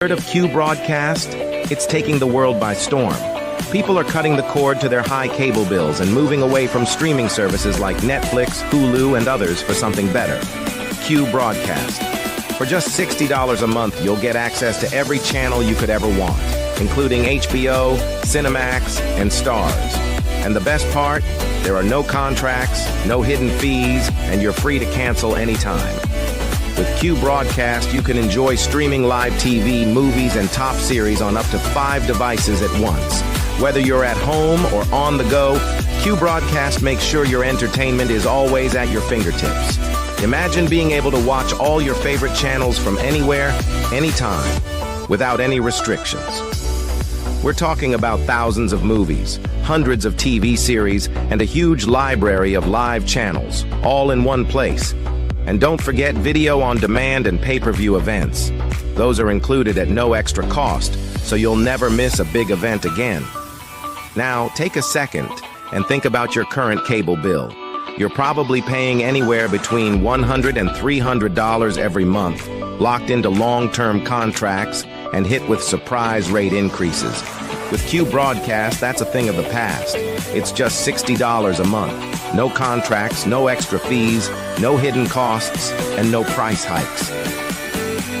Heard of Q Broadcast? It's taking the world by storm. People are cutting the cord to their high cable bills and moving away from streaming services like Netflix, Hulu, and others for something better. Q Broadcast. For just $60 a month, you'll get access to every channel you could ever want, including HBO, Cinemax, and Stars. And the best part? There are no contracts, no hidden fees, and you're free to cancel anytime. With Q Broadcast, you can enjoy streaming live TV, movies, and top series on up to 5 devices at once. Whether you're at home or on the go, Q Broadcast makes sure your entertainment is always at your fingertips. Imagine being able to watch all your favorite channels from anywhere, anytime, without any restrictions. We're talking about thousands of movies, hundreds of TV series, and a huge library of live channels, all in one place. And don't forget video on demand and pay-per-view events. Those are included at no extra cost, so you'll never miss a big event again. Now, take a second and think about your current cable bill. You're probably paying anywhere between $100 and $300 every month, locked into long-term contracts and hit with surprise rate increases. With Q Broadcast, that's a thing of the past. It's just $60 a month. No contracts, no extra fees, no hidden costs, and no price hikes.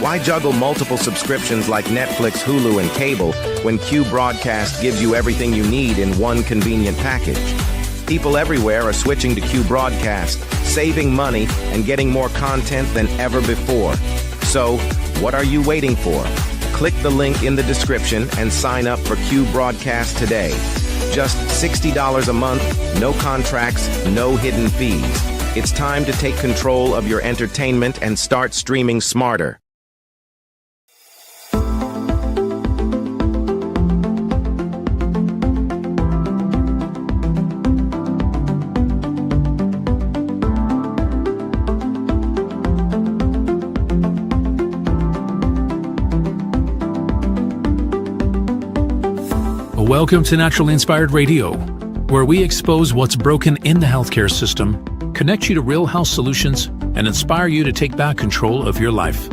Why juggle multiple subscriptions like Netflix, Hulu, and cable when Q Broadcast gives you everything you need in one convenient package? People everywhere are switching to Q Broadcast, saving money and getting more content than ever before. So, what are you waiting for? Click the link in the description and sign up for Q Broadcast today. Just $60 a month, no contracts, no hidden fees. It's time to take control of your entertainment and start streaming smarter. Welcome to Naturally Inspired Radio, where we expose what's broken in the healthcare system, connect you to real health solutions, and inspire you to take back control of your life.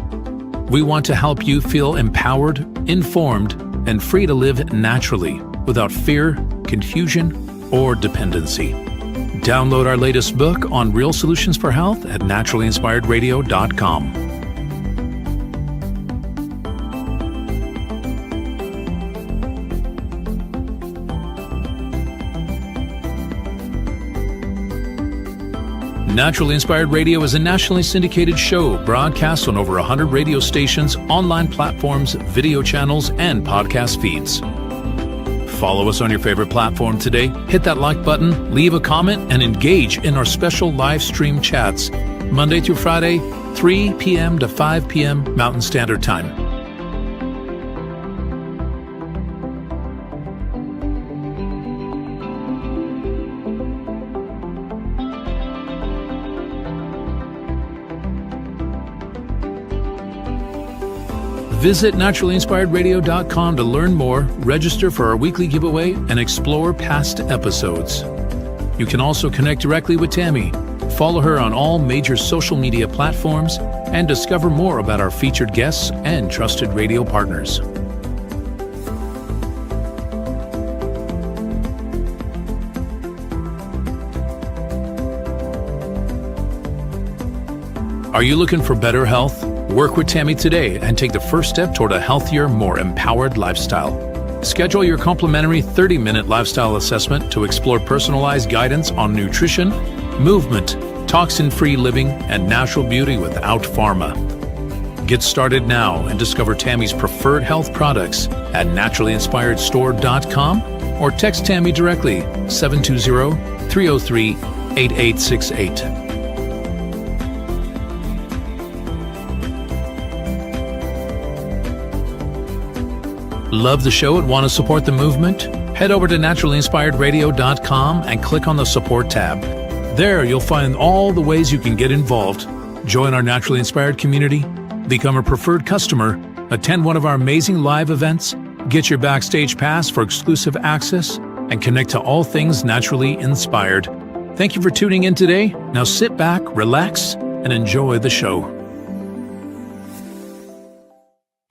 We want to help you feel empowered, informed, and free to live naturally without fear, confusion, or dependency. Download our latest book on real solutions for health at naturallyinspiredradio.com. Naturally Inspired Radio is a nationally syndicated show broadcast on over 100 radio stations, online platforms, video channels, and podcast feeds. Follow us on your favorite platform today, hit that like button, leave a comment, and engage in our special live stream chats, Monday through Friday, 3 p.m. to 5 p.m. Mountain Standard Time. Visit naturallyinspiredradio.com to learn more, register for our weekly giveaway, and explore past episodes. You can also connect directly with Tammy, follow her on all major social media platforms, and discover more about our featured guests and trusted radio partners. Are you looking for better health? Work with Tammy today and take the first step toward a healthier, more empowered lifestyle. Schedule your complimentary 30-minute lifestyle assessment to explore personalized guidance on nutrition, movement, toxin-free living, and natural beauty without pharma. Get started now and discover Tammy's preferred health products at naturallyinspiredstore.com or text Tammy directly 720-303-8868. Love the show and want to support the movement? Head over to naturallyinspiredradio.com and click on the support tab. There you'll find all the ways you can get involved. Join our Naturally Inspired community, become a preferred customer, attend one of our amazing live events, get your backstage pass for exclusive access, and connect to all things naturally inspired. Thank you for tuning in today. Now sit back, relax, and enjoy the show.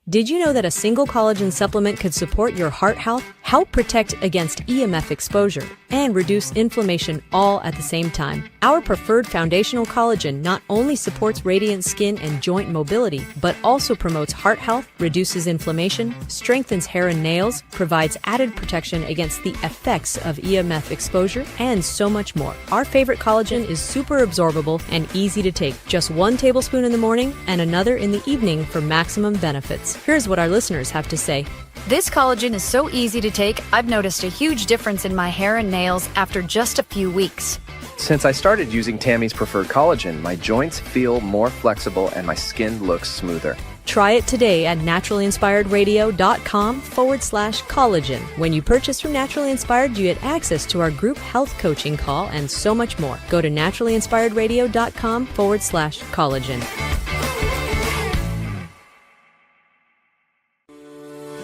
Did you know that a single collagen supplement could support your heart health, help protect against EMF exposure, and reduce inflammation all at the same time? Our preferred foundational collagen not only supports radiant skin and joint mobility, but also promotes heart health, reduces inflammation, strengthens hair and nails, provides added protection against the effects of EMF exposure, and so much more. Our favorite collagen is super absorbable and easy to take. Just 1 tablespoon in the morning and another in the evening for maximum benefits. Here's what our listeners have to say. This collagen is so easy to take, I've noticed a huge difference in my hair and nails after just a few weeks. Since I started using Tammy's preferred collagen, my joints feel more flexible and my skin looks smoother. Try it today at naturalinspiredраdio.com/collagen. When you purchase from Naturally Inspired, you get access to our group health coaching call and so much more. Go to naturalinspiredradio.com/collagen.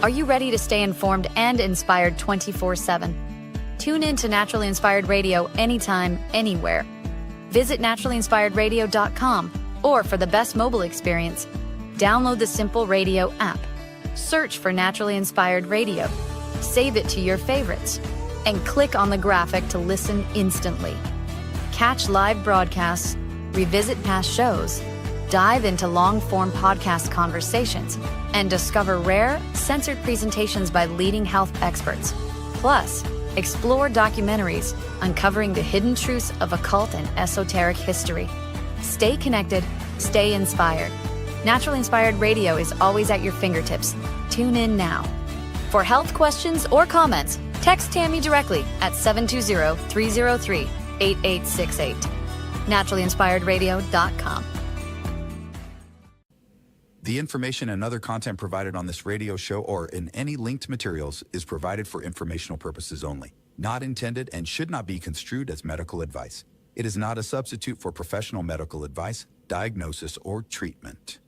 Are you ready to stay informed and inspired 24/7? Tune in to Naturally Inspired Radio anytime, anywhere. Visit naturalinspiredradio.com, or for the best mobile experience, download the Simple Radio app. Search for Naturally Inspired Radio, save it to your favorites, and click on the graphic to listen instantly. Catch live broadcasts, revisit past shows, dive into long-form podcast conversations, and discover rare, censored presentations by leading health experts. Plus, explore documentaries uncovering the hidden truths of occult and esoteric history. Stay connected, stay inspired. Naturally Inspired Radio is always at your fingertips. Tune in now. For health questions or comments, text Tammy directly at 720-303-8868. NaturallyInspiredRadio.com. The information and other content provided on this radio show or in any linked materials is provided for informational purposes only, not intended and should not be construed as medical advice. It is not a substitute for professional medical advice, diagnosis, or treatment.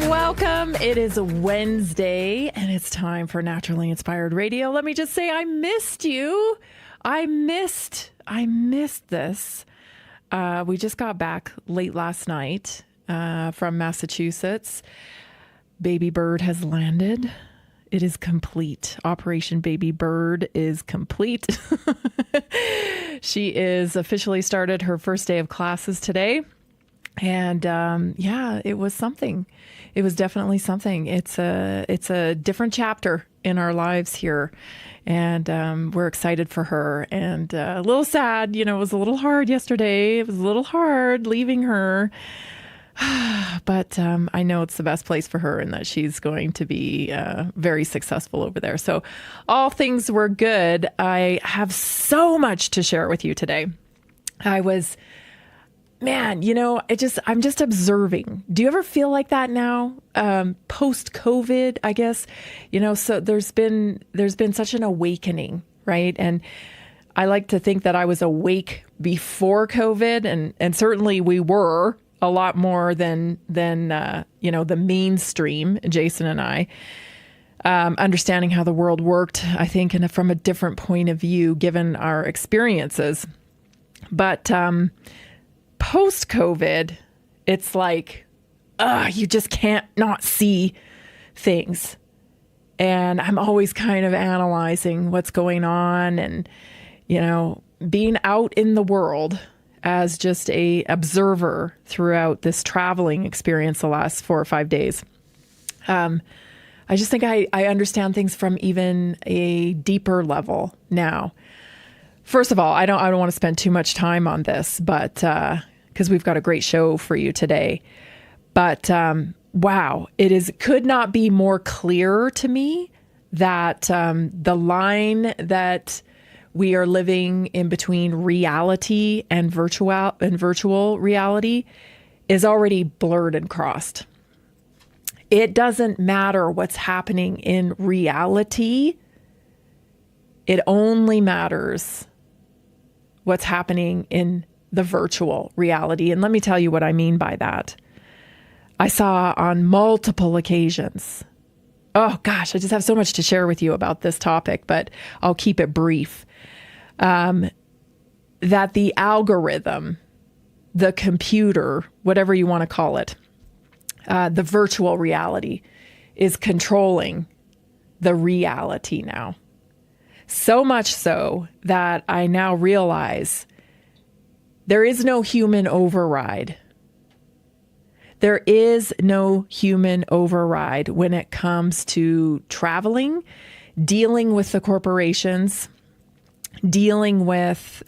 Welcome. It is a Wednesday and it's time for Naturally Inspired Radio. Let me just say I missed you. I missed this. We just got back late last night from Massachusetts. Baby Bird has landed. It is complete. Operation Baby Bird is complete. She is officially started her first day of classes today. And it was something. It was definitely something. It's a different chapter in our lives here, and we're excited for her. And a little sad, it was a little hard yesterday. It was a little hard leaving her, but I know it's the best place for her, and that she's going to be very successful over there. So all things were good. I have so much to share with you today. I'm just observing. Do you ever feel like that now? Post-COVID, I guess, so there's been such an awakening, right? And I like to think that I was awake before COVID, and certainly we were a lot more than the mainstream, Jason and I, understanding how the world worked, I think, and from a different point of view, given our experiences. But, post-COVID, it's like, you just can't not see things. And I'm always kind of analyzing what's going on and, being out in the world as just a observer throughout this traveling experience the last 4 or 5 days. I just think I understand things from even a deeper level now. First of all, I don't want to spend too much time on this, but because we've got a great show for you today. But wow, could not be more clear to me that the line that we are living in between reality and virtual reality is already blurred and crossed. It doesn't matter what's happening in reality. It only matters what's happening in the virtual reality. And let me tell you what I mean by that. I saw on multiple occasions, oh gosh, I just have so much to share with you about this topic, but I'll keep it brief, that the algorithm, the computer, whatever you want to call it, the virtual reality is controlling the reality now. So much so that I now realize there is no human override. There is no human override when it comes to traveling, dealing with the corporations, dealing with,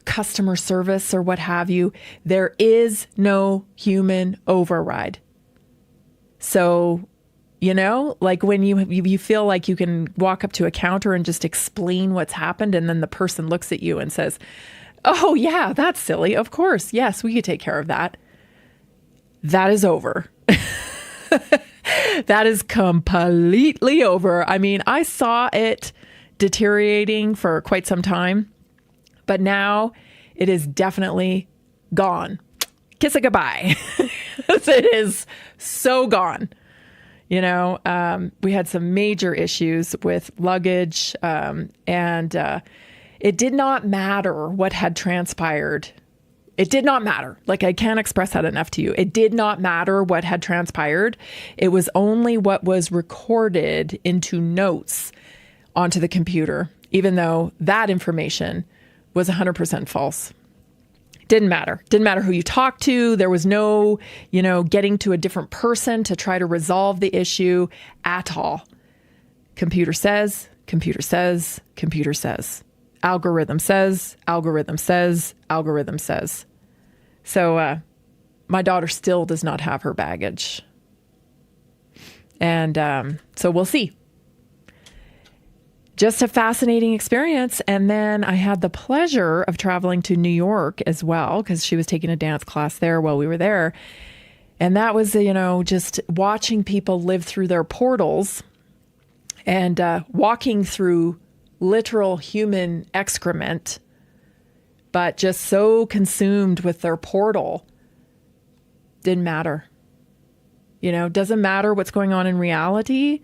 customer service or what have you. There is no human override. So, like when you feel like you can walk up to a counter and just explain what's happened, and then the person looks at you and says, "Oh yeah, that's silly. Of course. Yes, we could take care of that." That is over. That is completely over. I mean, I saw it deteriorating for quite some time, but now it is definitely gone. Kiss it goodbye. It is so gone. We had some major issues with luggage, and it did not matter what had transpired. It did not matter. Like, I can't express that enough to you. It did not matter what had transpired. It was only what was recorded into notes onto the computer, even though that information was 100% false. Didn't matter. Didn't matter who you talked to. There was no, getting to a different person to try to resolve the issue at all. Computer says, computer says, computer says. Algorithm says, algorithm says, algorithm says. So my daughter still does not have her baggage. And so we'll see. Just a fascinating experience. And then I had the pleasure of traveling to New York as well, because she was taking a dance class there while we were there. And that was, just watching people live through their portals and walking through literal human excrement, but just so consumed with their portal. Didn't matter. Doesn't matter what's going on in reality.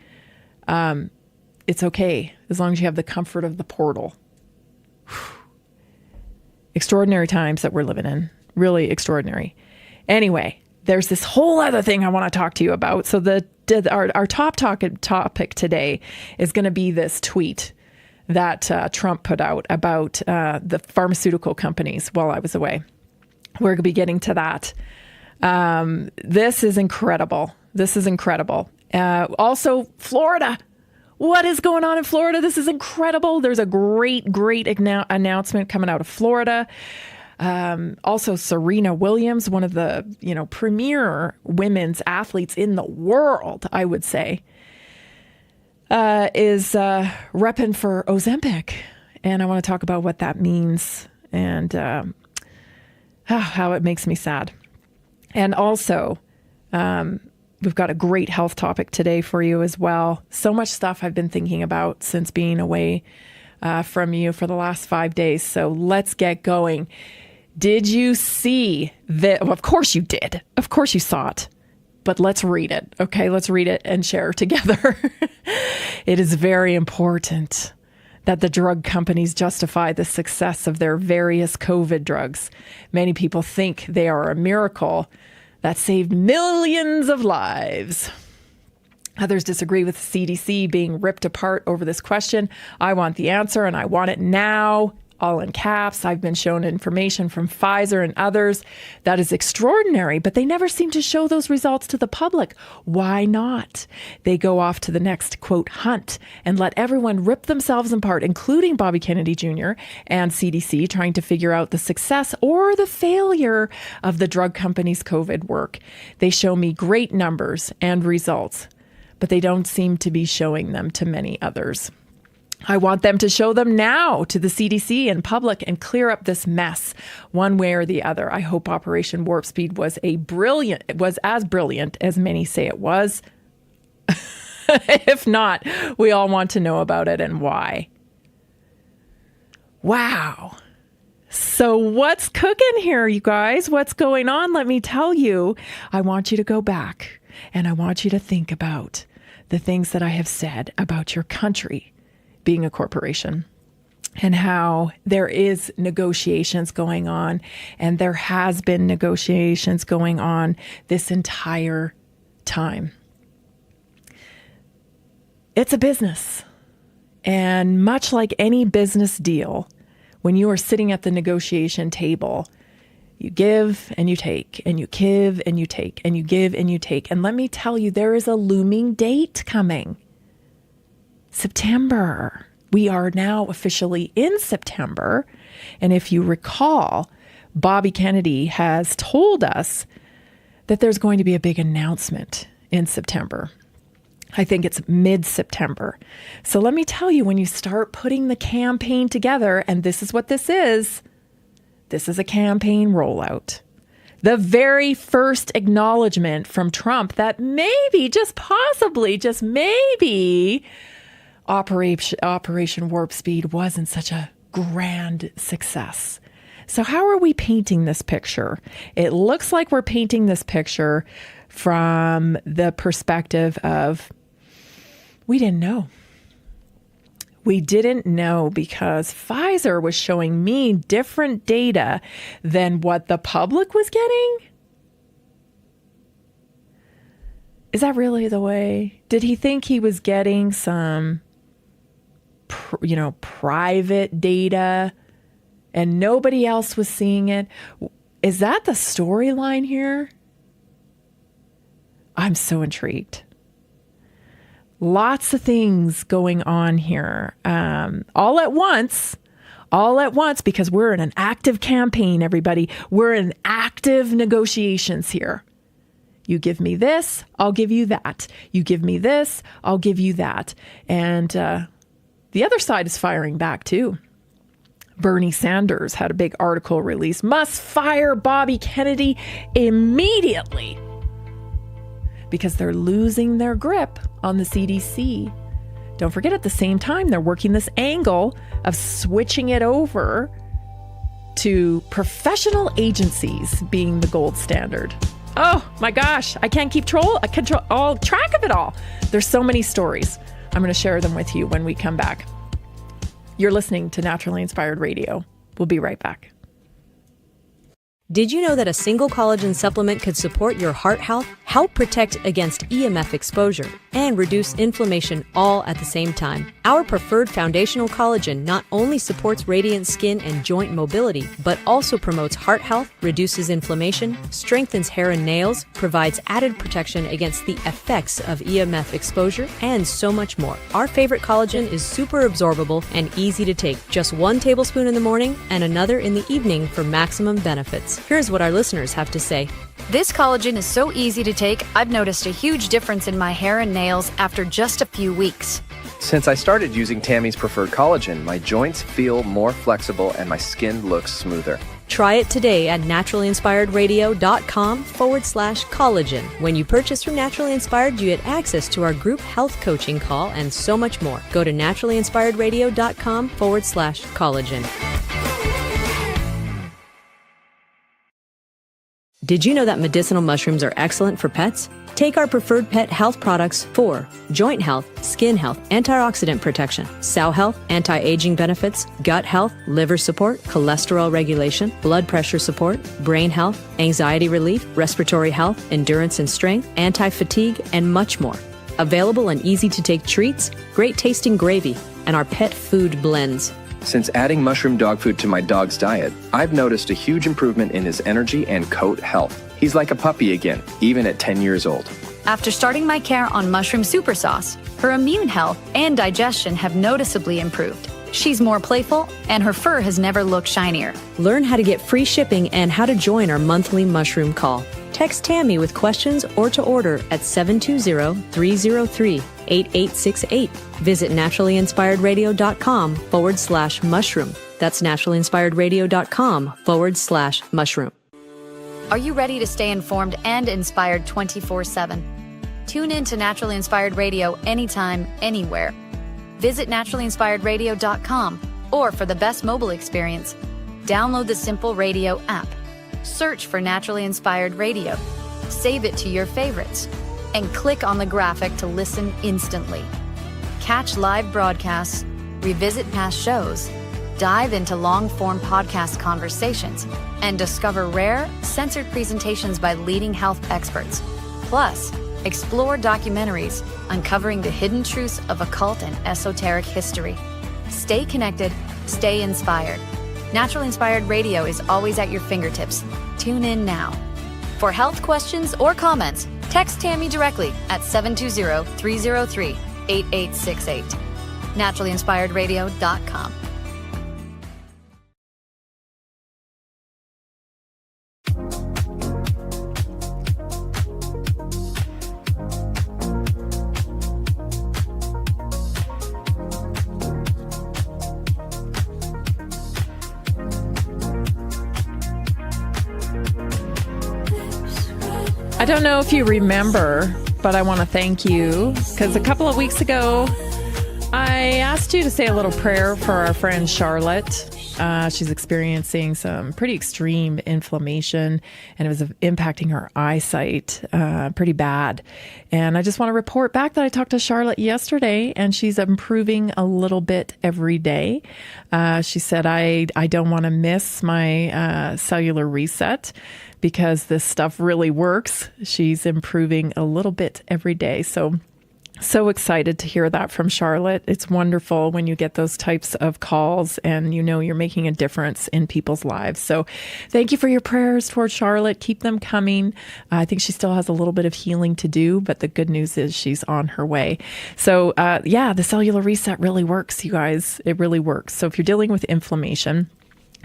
It's okay as long as you have the comfort of the portal. Extraordinary times that we're living in. Really extraordinary. Anyway, there's this whole other thing I want to talk to you about. So our top topic today is going to be this tweet that Trump put out about the pharmaceutical companies while I was away. We're going to be getting to that. This is incredible. This is incredible. Also, Florida. What is going on in Florida? This is incredible. There's a great announcement coming out of Florida. Also, Serena Williams, one of the premier women's athletes in the world, I would say, is repping for Ozempic. And I want to talk about what that means and how it makes me sad. And also, we've got a great health topic today for you as well. So much stuff I've been thinking about since being away from you for the last 5 days. So let's get going. Did you see that? Well, of course you did. Of course you saw it. But let's read it. Okay, let's read it and share together. It is very important that the drug companies justify the success of their various COVID drugs. Many people think they are a miracle that saved millions of lives. Others disagree with the CDC being ripped apart over this question. I want the answer, and I want it now, all in caps. I've been shown information from Pfizer and others that is extraordinary, but they never seem to show those results to the public. Why not? They go off to the next, quote, hunt and let everyone rip themselves apart, including Bobby Kennedy Jr. and CDC, trying to figure out the success or the failure of the drug companies' COVID work. They show me great numbers and results, but they don't seem to be showing them to many others. I want them to show them now to the CDC and public and clear up this mess one way or the other. I hope Operation Warp Speed was as brilliant as many say it was. If not, we all want to know about it and why. Wow. So what's cooking here, you guys? What's going on? Let me tell you. I want you to go back and I want you to think about the things that I have said about your country being a corporation and how there is negotiations going on, and there has been negotiations going on this entire time. It's a business. And much like any business deal, when you are sitting at the negotiation table, you give and you take, and you give and you take, and you give and you take. And let me tell you, there is a looming date coming. September. We are now officially in September. And if you recall, Bobby Kennedy has told us that there's going to be a big announcement in September. I think it's mid-September. So let me tell you, when you start putting the campaign together, and this is what this is a campaign rollout. The very first acknowledgement from Trump that maybe, just possibly, just maybe, Operation Warp Speed wasn't such a grand success. So how are we painting this picture? It looks like we're painting this picture from the perspective of, we didn't know. We didn't know because Pfizer was showing me different data than what the public was getting. Is that really the way? Did he think he was getting some, private data and nobody else was seeing it? Is that the storyline here? I'm so intrigued. Lots of things going on here, all at once, because we're in an active campaign, everybody. We're in active negotiations here. You give me this, I'll give you that. You give me this, I'll give you that. And the other side is firing back too. Bernie Sanders had a big article released, must fire Bobby Kennedy immediately, because they're losing their grip on the CDC. Don't forget, at the same time, they're working this angle of switching it over to professional agencies being the gold standard. Oh my gosh, I can't keep track of it all. There's so many stories. I'm going to share them with you when we come back. You're listening to Naturally Inspired Radio. We'll be right back. Did you know that a single collagen supplement could support your heart health, help protect against EMF exposure, and reduce inflammation all at the same time? Our preferred foundational collagen not only supports radiant skin and joint mobility, but also promotes heart health, reduces inflammation, strengthens hair and nails, provides added protection against the effects of EMF exposure, and so much more. Our favorite collagen is super absorbable and easy to take. Just 1 tablespoon in the morning and another in the evening for maximum benefits. Here's what our listeners have to say. This collagen is so easy to take, I've noticed a huge difference in my hair and nails after just a few weeks. Since I started using Tammy's preferred collagen, my joints feel more flexible and my skin looks smoother. Try it today at naturalinspiredradio.com/collagen. When you purchase from Naturally Inspired, you get access to our group health coaching call and so much more. Go to naturalinspiredradio.com/collagen. Did you know that medicinal mushrooms are excellent for pets? Take our preferred pet health products for joint health, skin health, antioxidant protection, cell health, anti-aging benefits, gut health, liver support, cholesterol regulation, blood pressure support, brain health, anxiety relief, respiratory health, endurance and strength, anti-fatigue, and much more. Available in easy-to-take treats, great tasting gravy, and our pet food blends. Since adding mushroom dog food to my dog's diet, I've noticed a huge improvement in his energy and coat health. He's like a puppy again, even at 10 years old. After starting my care on mushroom super sauce, her immune health and digestion have noticeably improved. She's more playful, and her fur has never looked shinier. Learn how to get free shipping and how to join our monthly mushroom call. Text Tammy with questions or to order at 720-303-8868. Visit naturallyinspiredradio.com/mushroom. That's naturallyinspiredradio.com/mushroom. Are you ready to stay informed and inspired 24/7? Tune in to Naturally Inspired Radio anytime, anywhere. Visit naturallyinspiredradio.com, or for the best mobile experience, download the Simple Radio app. Search for Naturally Inspired Radio. Save it to your favorites, and click on the graphic to listen instantly. Catch live broadcasts, revisit past shows, dive into long-form podcast conversations, and discover rare, censored presentations by leading health experts. Plus, explore documentaries uncovering the hidden truths of occult and esoteric history. Stay connected, stay inspired. Natural Inspired Radio is always at your fingertips. Tune in now. For health questions or comments, text Tammy directly at 720-303-8868. naturallyinspiredradio.com. I don't know if you remember, but I want to thank you because a couple of weeks ago, I asked you to say a little prayer for our friend Charlotte. She's experiencing some pretty extreme inflammation, and it was impacting her eyesight pretty bad. And I just want to report back that I talked to Charlotte yesterday, and she's improving a little bit every day. She said, I don't want to miss my cellular reset because this stuff really works. She's improving a little bit every day. So excited to hear that from Charlotte. It's wonderful when you get those types of calls and you know you're making a difference in people's lives. So thank you for your prayers towards Charlotte. Keep them coming. I think she still has a little bit of healing to do, but the good news is she's on her way. So the cellular reset really works, you guys. It really works. So if you're dealing with inflammation,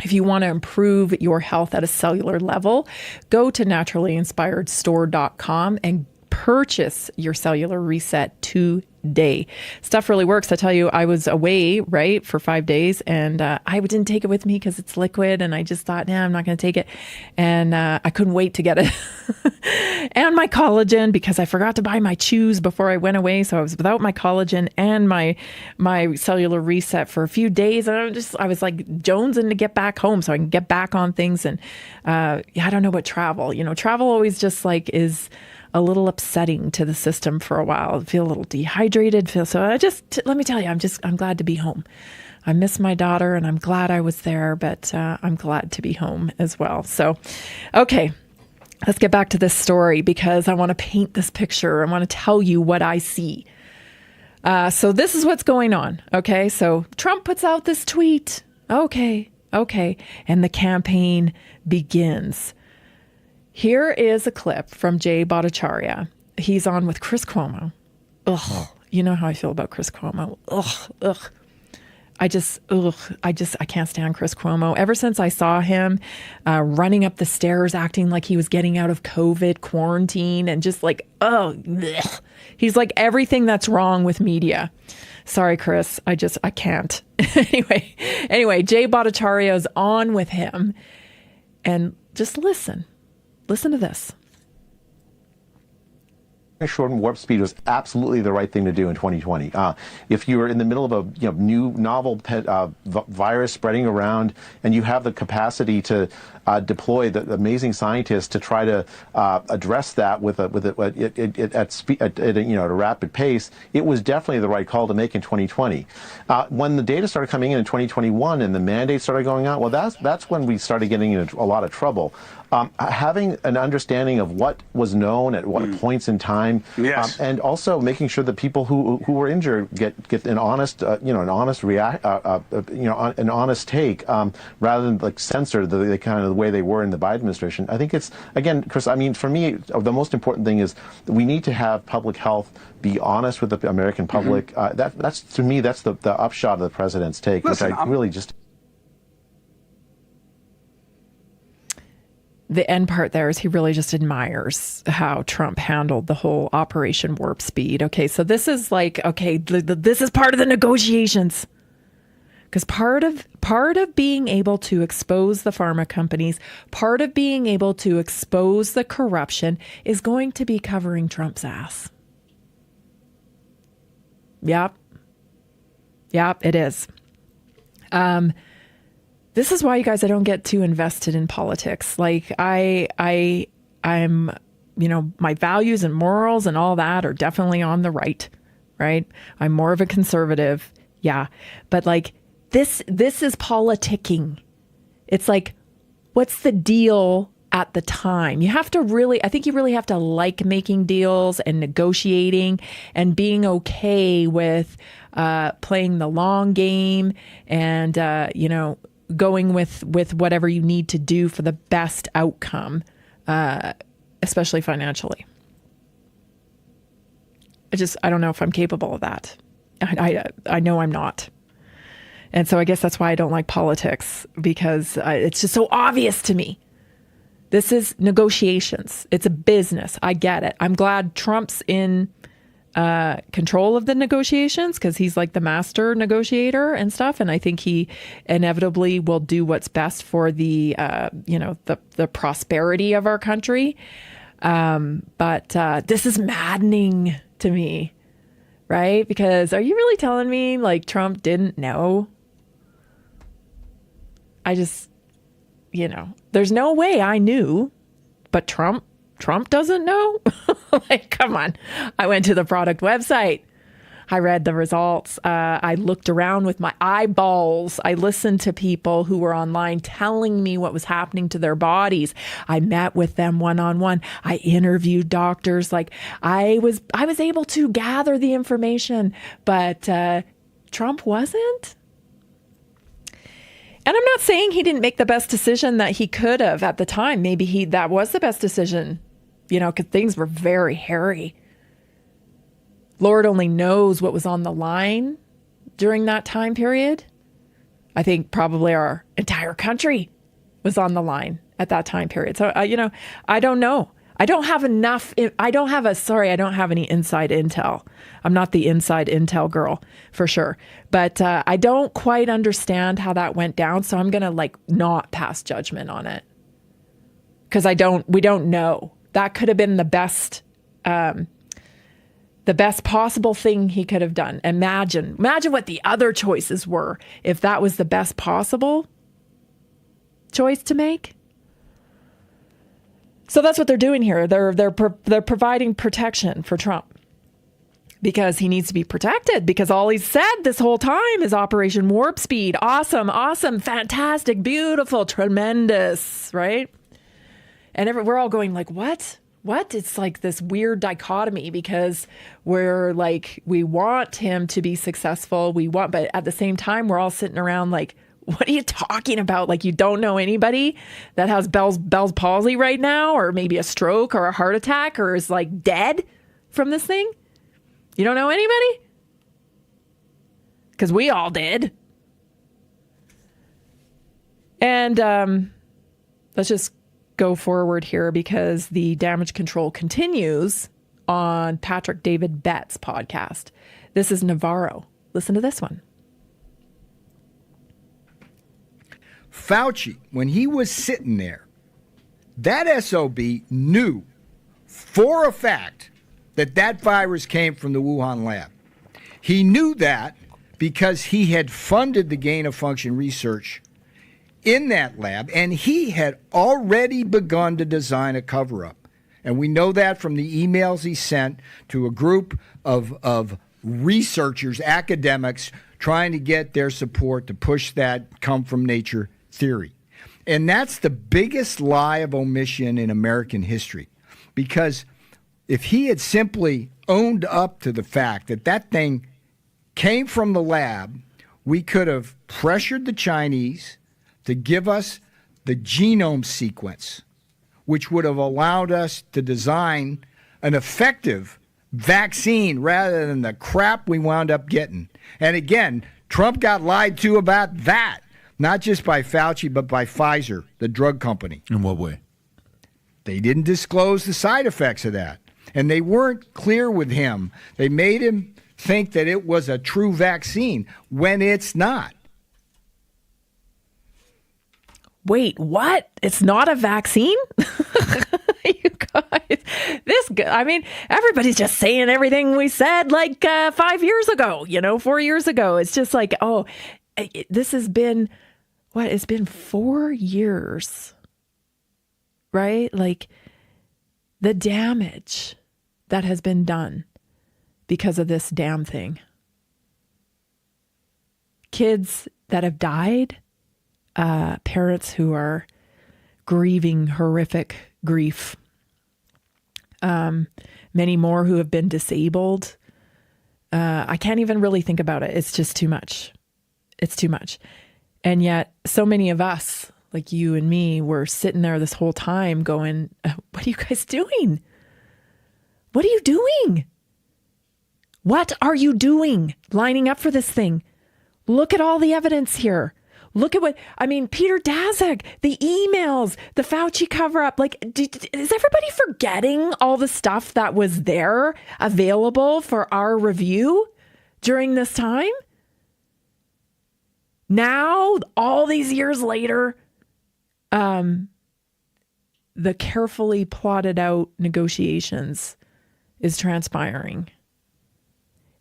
if you want to improve your health at a cellular level, go to naturallyinspiredstore.com and purchase your cellular reset today. Stuff really works. I tell you, I was away, right, for 5 days, and I didn't take it with me because it's liquid, and I just thought, I'm not going to take it. And I couldn't wait to get it. And my collagen, because I forgot to buy my chews before I went away, so I was without my collagen and my cellular reset for a few days. And I was like jonesing to get back home so I can get back on things. And I don't know about travel. Travel always just like is a little upsetting to the system for a while. I feel a little dehydrated. Let me tell you, I'm glad to be home. I miss my daughter and I'm glad I was there, but I'm glad to be home as well. So, okay, let's get back to this story because I want to paint this picture. I want to tell you what I see. So this is what's going on. Okay. So Trump puts out this tweet. Okay. And the campaign begins. Here is a clip from Jay Bhattacharya. He's on with Chris Cuomo. Ugh. You know how I feel about Chris Cuomo. Ugh. I can't stand Chris Cuomo. Ever since I saw him running up the stairs, acting like he was getting out of COVID quarantine and just like, blech. He's like everything that's wrong with media. Sorry, Chris. I can't. Anyway, Jay Bhattacharya is on with him and just listen. Listen to this. Shorten warp speed was absolutely the right thing to do in 2020. If you're in the middle of a new novel virus spreading around, and you have the capacity to deploy the amazing scientists to try to address that at a rapid pace, it was definitely the right call to make in 2020. When the data started coming in 2021 and the mandates started going out, well, that's when we started getting into a lot of trouble. Having an understanding of what was known at what points in time, yes. And also making sure that people who were injured get an honest, an honest an honest take, rather than like censor the kind of the way they were in the Biden administration. I think it's, again, Chris, I mean, for me, the most important thing is that we need to have public health be honest with the American public. That's to me, that's the upshot of the president's take, Listen, which I really just. the end part there is he really just admires how Trump handled the whole Operation Warp Speed. Okay, so this is like, okay, this is part of the negotiations. Because part of being able to expose the pharma companies, part of being able to expose the corruption is going to be covering Trump's ass. Yep. Yep, it is. This is why, you guys, I don't get too invested in politics. Like I'm, my values and morals and all that are definitely on the right? I'm more of a conservative. Yeah. But like, this is politicking. It's like, what's the deal at the time? You have to really, I think you really have to like making deals and negotiating and being okay with playing the long game and, going with whatever you need to do for the best outcome, especially financially. I don't know if I'm capable of that. I know I'm not. And so I guess that's why I don't like politics, because it's just so obvious to me. This is negotiations. It's a business. I get it. I'm glad Trump's in control of the negotiations, because he's like the master negotiator and stuff. And I think he inevitably will do what's best for the prosperity of our country. But this is maddening to me, right? Because are you really telling me like Trump didn't know? I just, there's no way I knew, but Trump doesn't know? Like, come on. I went to the product website. I read the results. I looked around with my eyeballs. I listened to people who were online telling me what was happening to their bodies. I met with them one-on-one. I interviewed doctors. Like, I was able to gather the information, but Trump wasn't. And I'm not saying he didn't make the best decision that he could have at the time. Maybe that was the best decision, because things were very hairy. Lord only knows what was on the line during that time period. I think probably our entire country was on the line at that time period. So, I don't know. I don't have any inside intel. I'm not the inside intel girl for sure. But I don't quite understand how that went down. So I'm going to not pass judgment on it. Because we don't know. That could have been the best possible thing he could have done. Imagine what the other choices were if that was the best possible choice to make. So that's what they're doing here. They're providing protection for Trump because he needs to be protected, because all he's said this whole time is Operation Warp Speed. Awesome, fantastic, beautiful, tremendous, right? And we're all going like, what? It's like this weird dichotomy, because we're like, we want him to be successful. But at the same time, we're all sitting around like, what are you talking about? Like, you don't know anybody that has Bell's palsy right now, or maybe a stroke or a heart attack, or is like dead from this thing? You don't know anybody? Because we all did. And let's just go forward here, because the damage control continues on Patrick David Bett's podcast. This is Navarro. Listen to this one. Fauci, when he was sitting there, that SOB knew for a fact that virus came from the Wuhan lab. He knew that because he had funded the gain-of-function research in that lab, and he had already begun to design a cover-up. And we know that from the emails he sent to a group of researchers, academics, trying to get their support to push that come-from-nature theory. And that's the biggest lie of omission in American history. Because if he had simply owned up to the fact that thing came from the lab, we could have pressured the Chinese to give us the genome sequence, which would have allowed us to design an effective vaccine rather than the crap we wound up getting. And again, Trump got lied to about that, not just by Fauci, but by Pfizer, the drug company. In what way? They didn't disclose the side effects of that. And they weren't clear with him. They made him think that it was a true vaccine when it's not. Wait, what? It's not a vaccine? You guys, everybody's just saying everything we said like 5 years ago, 4 years ago. It's just like, this has been, it's been 4 years, right? Like the damage that has been done because of this damn thing. Kids that have died, parents who are grieving horrific grief, many more who have been disabled. I can't even really think about it. It's just too much. It's too much. And yet so many of us, like you and me, were sitting there this whole time going, what are you guys doing? What are you doing? What are you doing lining up for this thing? Look at all the evidence here. Look at Peter Daszak, the emails, the Fauci cover-up. Like, is everybody forgetting all the stuff that was there available for our review during this time? Now, all these years later, the carefully plotted out negotiations is transpiring.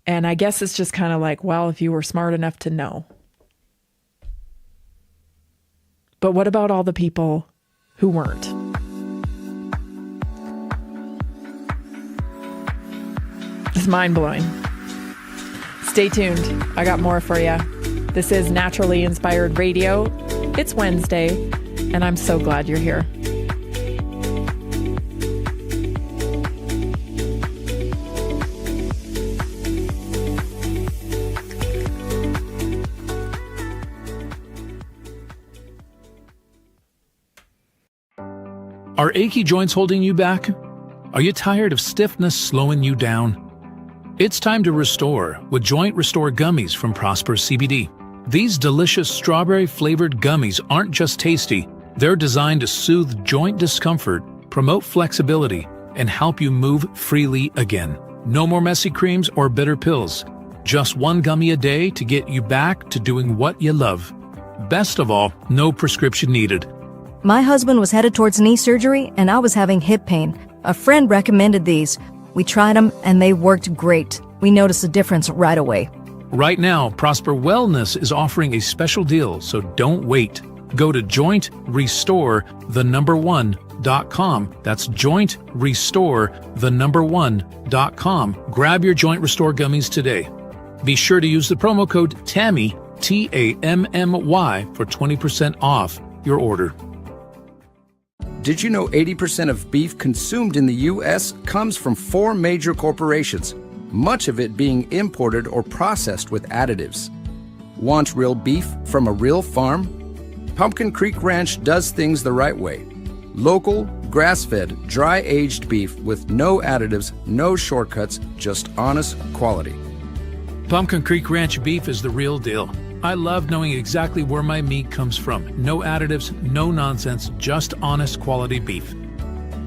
And I guess it's just kind of like, well, if you were smart enough to know. But what about all the people who weren't? It's mind-blowing. Stay tuned. I got more for you. This is Naturally Inspired Radio. It's Wednesday, and I'm so glad you're here. Are achy joints holding you back? Are you tired of stiffness slowing you down? It's time to restore with Joint Restore Gummies from Prosper CBD. These delicious strawberry-flavored gummies aren't just tasty. They're designed to soothe joint discomfort, promote flexibility, and help you move freely again. No more messy creams or bitter pills. Just one gummy a day to get you back to doing what you love. Best of all, no prescription needed. My husband was headed towards knee surgery, and I was having hip pain. A friend recommended these. We tried them, and they worked great. We noticed a difference right away. Right now, Prosper Wellness is offering a special deal, so don't wait. Go to jointrestore1.com. That's jointrestore1.com. Grab your Joint Restore gummies today. Be sure to use the promo code TAMMY, TAMMY, for 20% off your order. Did you know 80% of beef consumed in the U.S. comes from 4 major corporations, much of it being imported or processed with additives? Want real beef from a real farm? Pumpkin Creek Ranch does things the right way. Local, grass-fed, dry-aged beef with no additives, no shortcuts, just honest quality. Pumpkin Creek Ranch beef is the real deal. I love knowing exactly where my meat comes from. No additives, no nonsense, just honest quality beef.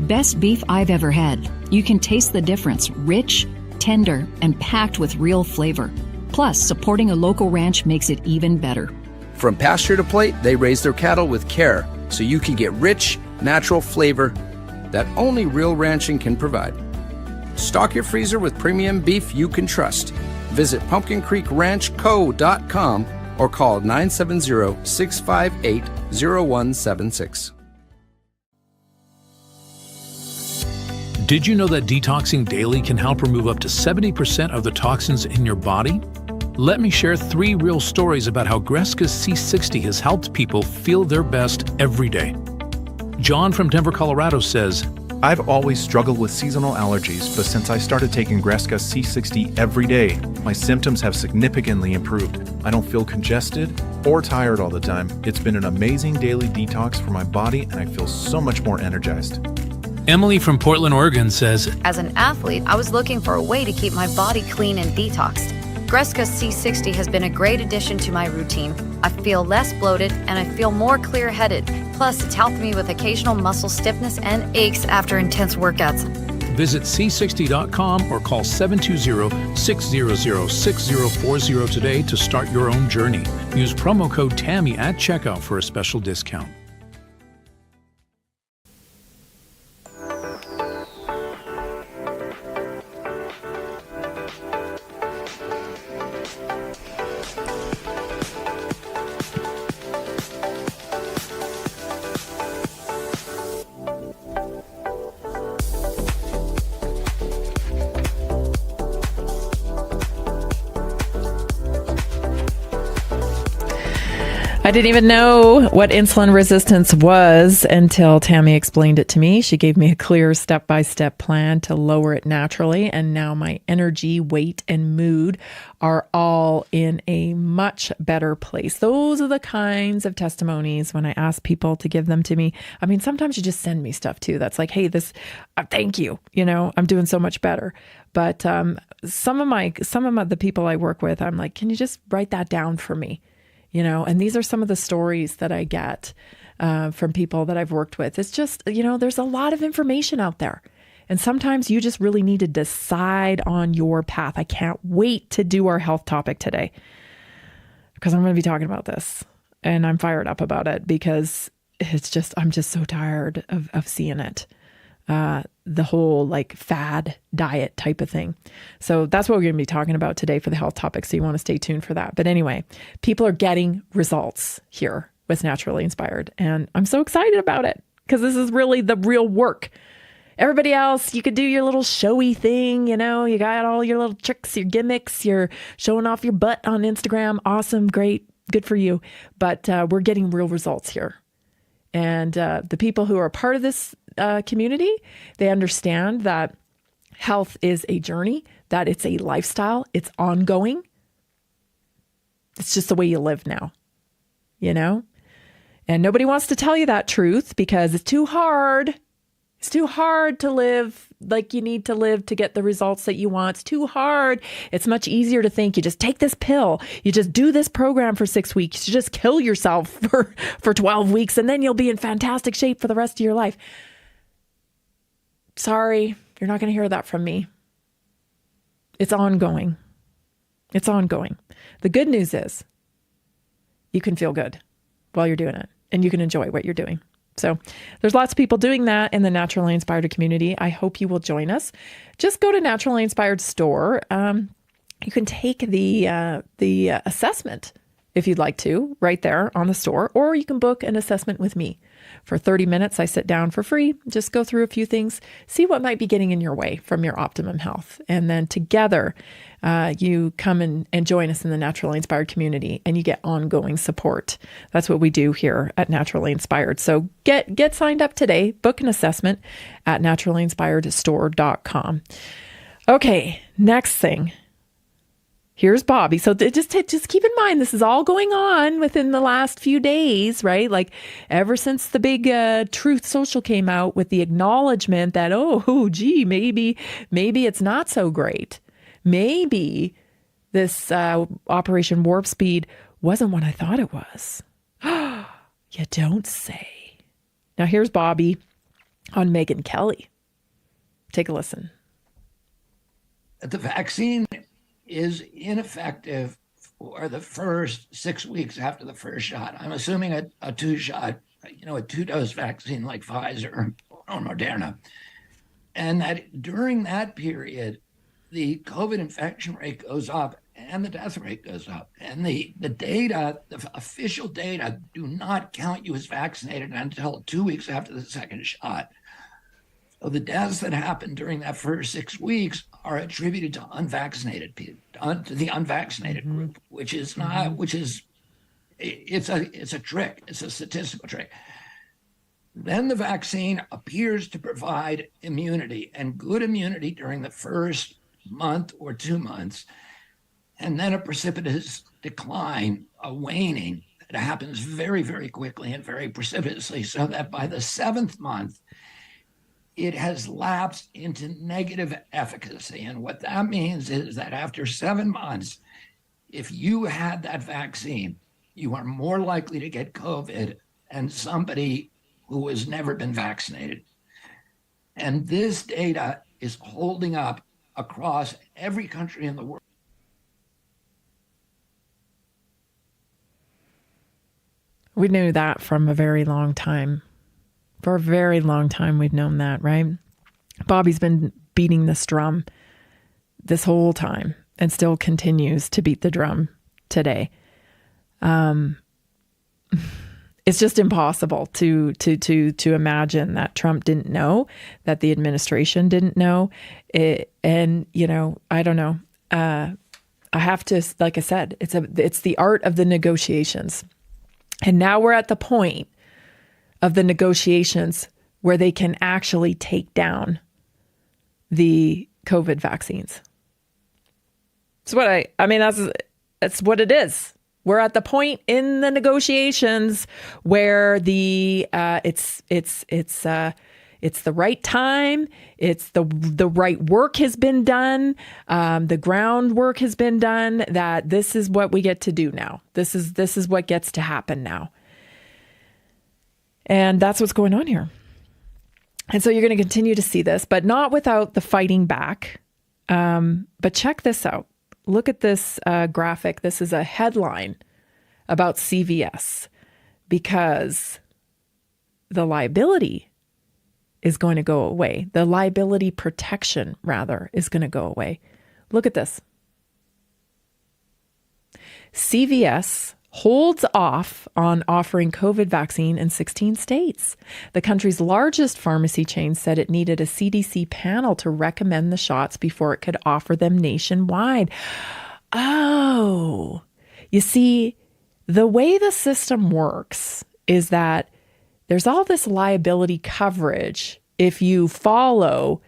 Best beef I've ever had. You can taste the difference. Rich, tender, and packed with real flavor. Plus, supporting a local ranch makes it even better. From pasture to plate, they raise their cattle with care, so you can get rich, natural flavor that only real ranching can provide. Stock your freezer with premium beef you can trust. Visit pumpkincreekranchco.com or call 970-658-0176. Did you know that detoxing daily can help remove up to 70% of the toxins in your body? Let me share 3 real stories about how Greska's C60 has helped people feel their best every day. John from Denver, Colorado says, I've always struggled with seasonal allergies, but since I started taking Greska C60 every day, my symptoms have significantly improved. I don't feel congested or tired all the time. It's been an amazing daily detox for my body, and I feel so much more energized. Emily from Portland, Oregon says, As an athlete, I was looking for a way to keep my body clean and detoxed. Greska C60 has been a great addition to my routine. I feel less bloated and I feel more clear-headed. Plus, it's helped me with occasional muscle stiffness and aches after intense workouts. Visit C60.com or call 720-600-6040 today to start your own journey. Use promo code TAMMY at checkout for a special discount. I didn't even know what insulin resistance was until Tammy explained it to me. She gave me a clear step-by-step plan to lower it naturally, and now my energy, weight, and mood are all in a much better place. Those are the kinds of testimonies when I ask people to give them to me. I mean, sometimes you just send me stuff too. That's like, hey, this, thank you. You know, I'm doing so much better. But some of the people I work with, I'm like, can you just write that down for me? You know, and these are some of the stories that I get from people that I've worked with. It's just, you know, there's a lot of information out there. And sometimes you just really need to decide on your path. I can't wait to do our health topic today because I'm going to be talking about this. And I'm fired up about it because I'm just so tired of seeing it. The whole like fad diet type of thing. So that's what we're going to be talking about today for the health topic. So you want to stay tuned for that. But anyway, people are getting results here with Naturally Inspired. And I'm so excited about it because this is really the real work. Everybody else, you could do your little showy thing. You know, you got all your little tricks, your gimmicks, you're showing off your butt on Instagram. Awesome. Great. Good for you. But we're getting real results here. And the people who are part of this community, they understand that health is a journey, that it's a lifestyle, it's ongoing. It's just the way you live now, you know? And nobody wants to tell you that truth because it's too hard. It's too hard to live like you need to live to get the results that you want. It's too hard. It's much easier to think you just take this pill, you just do this program for 6 weeks, you just kill yourself for 12 weeks, and then you'll be in fantastic shape for the rest of your life. Sorry, you're not going to hear that from me. It's ongoing. It's ongoing. The good news is you can feel good while you're doing it, and you can enjoy what you're doing. So there's lots of people doing that in the Naturally Inspired community. I hope you will join us. Just go to Naturally Inspired store. You can take the assessment if you'd like to right there on the store, or you can book an assessment with me. For 30 minutes, I sit down for free, just go through a few things, see what might be getting in your way from your optimum health. And then together, you come and join us in the Naturally Inspired community and you get ongoing support. That's what we do here at Naturally Inspired. So get signed up today, book an assessment at naturallyinspiredstore.com. Okay, next thing. Here's Bobby. So just keep in mind, this is all going on within the last few days, right? Like ever since the big Truth Social came out with the acknowledgement that, gee, maybe it's not so great. Maybe this Operation Warp Speed wasn't what I thought it was. You don't say. Now here's Bobby on Megyn Kelly. Take a listen. The vaccine is ineffective for the first 6 weeks after the first shot. I'm assuming a two-shot, a two-dose vaccine like Pfizer or Moderna. And that during that period, the COVID infection rate goes up and the death rate goes up. And the data, the official data, do not count you as vaccinated until 2 weeks after the second shot. So the deaths that happened during that first 6 weeks are attributed to unvaccinated people, to the unvaccinated group, which is not, it's a trick. It's a statistical trick. Then the vaccine appears to provide immunity and good immunity during the first month or 2 months, and then a precipitous decline, a waning that happens very, very quickly and very precipitously, so that by the 7th month, it has lapsed into negative efficacy. And what that means is that after 7 months, if you had that vaccine, you are more likely to get COVID and somebody who has never been vaccinated. And this data is holding up across every country in the world. We knew that from a very long time. For a very long time, we've known that, right? Bobby's been beating this drum this whole time and still continues to beat the drum today. It's just impossible to imagine that Trump didn't know, that the administration didn't know. And, you know, I don't know. I have to, like I said, it's the art of the negotiations. And now we're at the point of the negotiations where they can actually take down the COVID vaccines. It's what I mean, that's what it is. We're at the point in the negotiations where it's the right time. It's the right work has been done. The groundwork has been done. That this is what we get to do now. This is what gets to happen now. And that's what's going on here. And so you're going to continue to see this, but not without the fighting back. But check this out. Look at this graphic. This is a headline about CVS because the liability is going to go away. The liability protection, rather, is going to go away. Look at this. CVS holds off on offering COVID vaccine in 16 states. The country's largest pharmacy chain said it needed a CDC panel to recommend the shots before it could offer them nationwide. Oh, you see, the way the system works is that there's all this liability coverage if you follow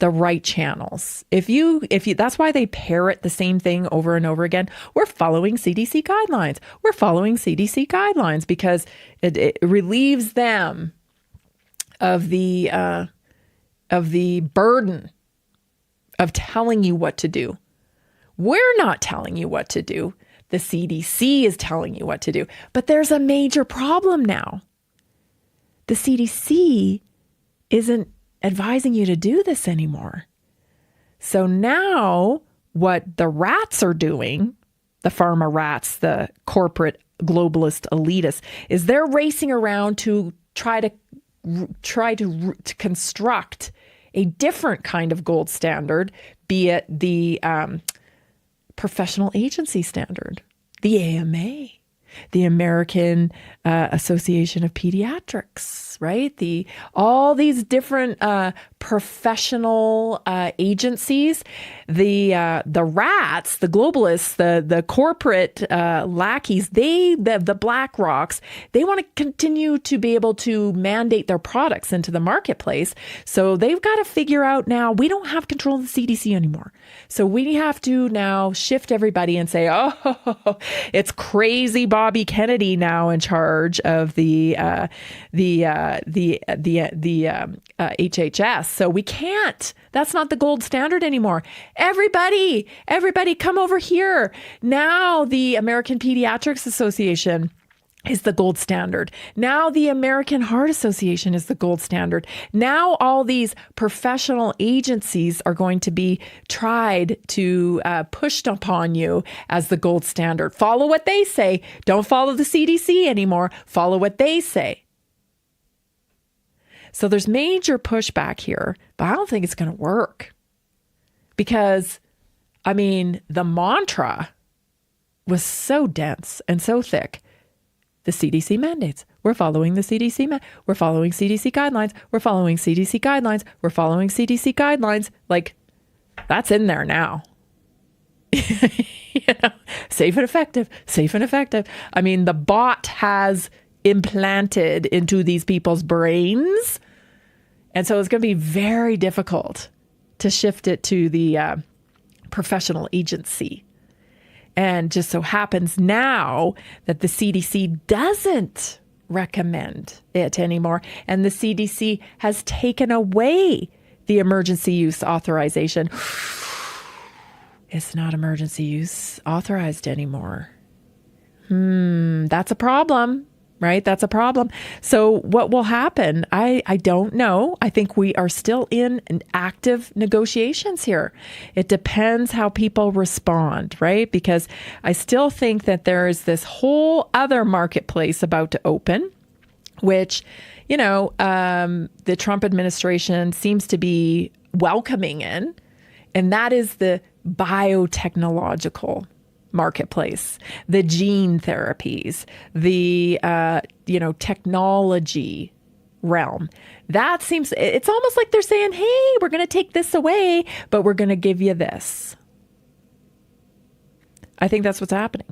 the right channels. If you, that's why they parrot the same thing over and over again. We're following CDC guidelines. We're following CDC guidelines because it relieves them of the burden of telling you what to do. We're not telling you what to do. The CDC is telling you what to do. But there's a major problem now. The CDC isn't advising you to do this anymore. So now what the rats are doing, the pharma rats, the corporate globalist elitists, is they're racing around to try to construct a different kind of gold standard, be it the professional agency standard, the AMA, the American Association of Pediatrics, right? All these different professional agencies, the rats, the globalists, the corporate lackeys, the Black Rocks, they want to continue to be able to mandate their products into the marketplace. So they've got to figure out now, we don't have control of the CDC anymore. So we have to now shift everybody and say, oh, it's crazy Bobby Kennedy now in charge of the HHS. So we can't. That's not the gold standard anymore. Everybody come over here. Now the American Pediatrics Association is the gold standard. Now the American Heart Association is the gold standard. Now all these professional agencies are going to be tried to pushed upon you as the gold standard. Follow what they say. Don't follow the CDC anymore. Follow what they say. So there's major pushback here, but I don't think it's going to work because, I mean, the mantra was so dense and so thick. The CDC mandates. We're following the CDC. We're following CDC guidelines. We're following CDC guidelines. We're following CDC guidelines. Like, that's in there now. Safe and effective. Safe and effective. I mean, the bot has implanted into these people's brains. And so it's going to be very difficult to shift it to the professional agency. And just so happens now that the CDC doesn't recommend it anymore. And the CDC has taken away the emergency use authorization. It's not emergency use authorized anymore. That's a problem. right? That's a problem. So what will happen? I don't know. I think we are still in an active negotiations here. It depends how people respond, right? Because I still think that there is this whole other marketplace about to open, which, the Trump administration seems to be welcoming in, and that is the biotechnological marketplace, the gene therapies, the technology realm. That seems, it's almost like they're saying, hey, we're going to take this away, but we're going to give you this. I think that's what's happening.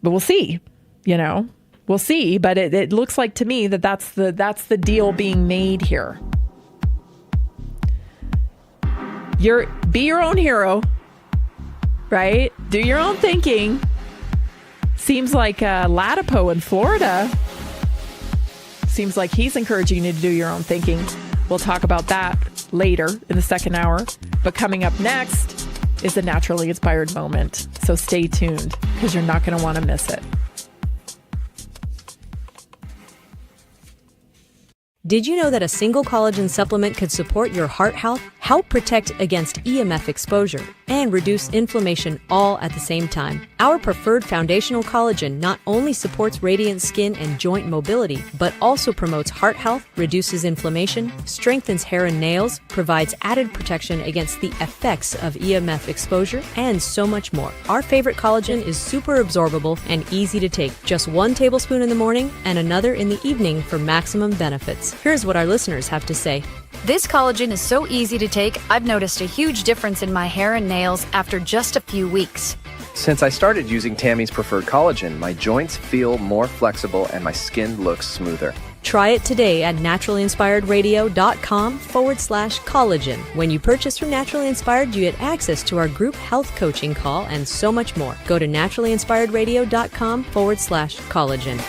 But we'll see, we'll see. But it looks like to me that's the deal being made here. Be your own hero. Right? Do your own thinking. Seems like Latipo in Florida. Seems like he's encouraging you to do your own thinking. We'll talk about that later in the second hour. But coming up next is the Naturally Inspired Moment. So stay tuned because you're not going to want to miss it. Did you know that a single collagen supplement could support your heart health, help protect against EMF exposure, and reduce inflammation all at the same time? Our preferred foundational collagen not only supports radiant skin and joint mobility, but also promotes heart health, reduces inflammation, strengthens hair and nails, provides added protection against the effects of EMF exposure, and so much more. Our favorite collagen is super absorbable and easy to take. Just 1 tablespoon in the morning and another in the evening for maximum benefits. Here's what our listeners have to say. This collagen is so easy to take, I've noticed a huge difference in my hair and nails after just a few weeks. Since I started using Tammy's preferred collagen, my joints feel more flexible and my skin looks smoother. Try it today at naturallyinspiredradio.com/collagen. When you purchase from Naturally Inspired, you get access to our group health coaching call and so much more. Go to naturallyinspiredradio.com/collagen.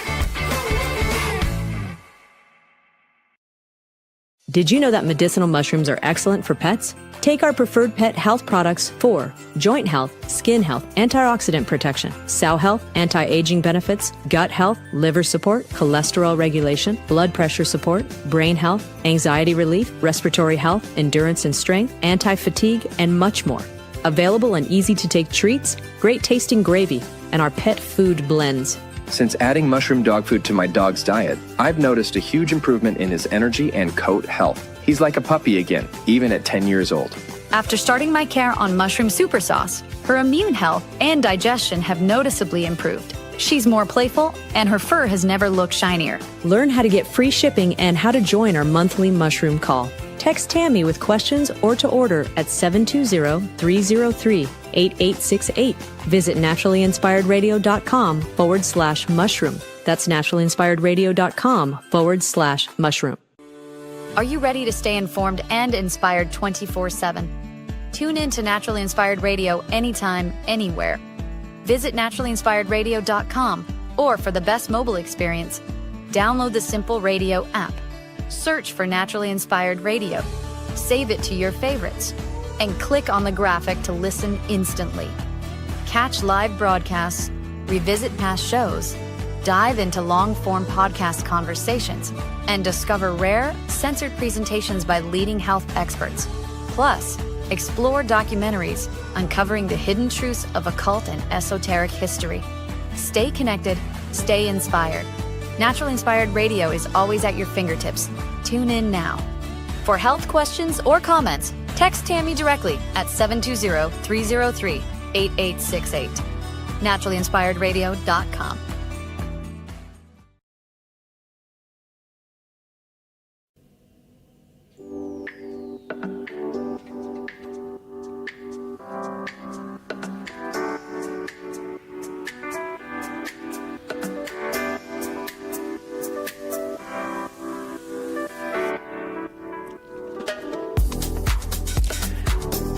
Did you know that medicinal mushrooms are excellent for pets? Take our preferred pet health products for joint health, skin health, antioxidant protection, cell health, anti-aging benefits, gut health, liver support, cholesterol regulation, blood pressure support, brain health, anxiety relief, respiratory health, endurance and strength, anti-fatigue, and much more. Available in easy-to-take treats, great-tasting gravy, and our pet food blends. Since adding mushroom dog food to my dog's diet, I've noticed a huge improvement in his energy and coat health. He's like a puppy again, even at 10 years old. After starting my care on mushroom super sauce, her immune health and digestion have noticeably improved. She's more playful, and her fur has never looked shinier. Learn how to get free shipping and how to join our monthly mushroom call. Text Tammy with questions or to order at 720-303-8868. Visit naturallyinspiredradio.com/mushroom. That's naturallyinspiredradio.com/mushroom. Are you ready to stay informed and inspired 24/7? Tune in to Naturally Inspired Radio anytime, anywhere. Visit naturallyinspiredradio.com, or for the best mobile experience, download the Simple Radio app. Search for Naturally Inspired Radio, save it to your favorites, and click on the graphic to listen instantly. Catch live broadcasts, revisit past shows, dive into long-form podcast conversations, and discover rare, censored presentations by leading health experts. Plus, explore documentaries uncovering the hidden truths of occult and esoteric history. Stay connected, stay inspired. Naturally Inspired Radio is always at your fingertips. Tune in now. For health questions or comments, text Tammy directly at 720-303-8868. naturallyinspiredradio.com.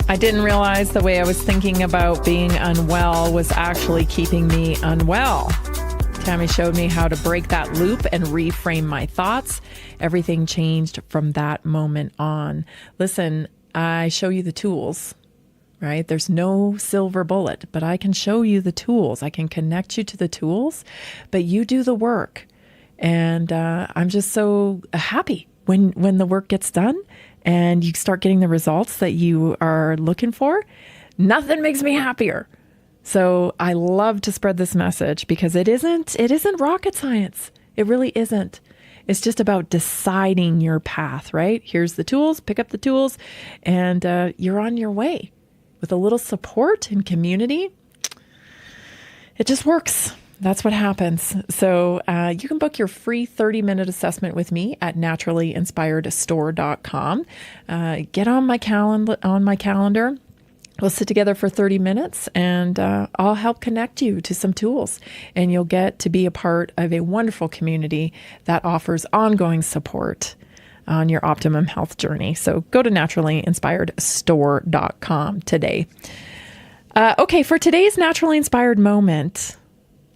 I didn't realize the way I was thinking about being unwell was actually keeping me unwell. Tammy showed me how to break that loop and reframe my thoughts. Everything changed from that moment on. Listen, I show you the tools, right? There's no silver bullet, but I can show you the tools. I can connect you to the tools, but you do the work. And I'm just so happy when the work gets done and you start getting the results that you are looking for. Nothing makes me happier. So I love to spread this message because it isn't rocket science. It really isn't. It's just about deciding your path, right? Here's the tools, pick up the tools, and you're on your way. With a little support and community, it just works. That's what happens. So you can book your free 30-minute assessment with me at naturallyinspiredstore.com. Get on my calendar. We'll sit together for 30 minutes and I'll help connect you to some tools, and you'll get to be a part of a wonderful community that offers ongoing support on your optimum health journey. So go to naturallyinspiredstore.com today. Okay, for today's Naturally Inspired moment,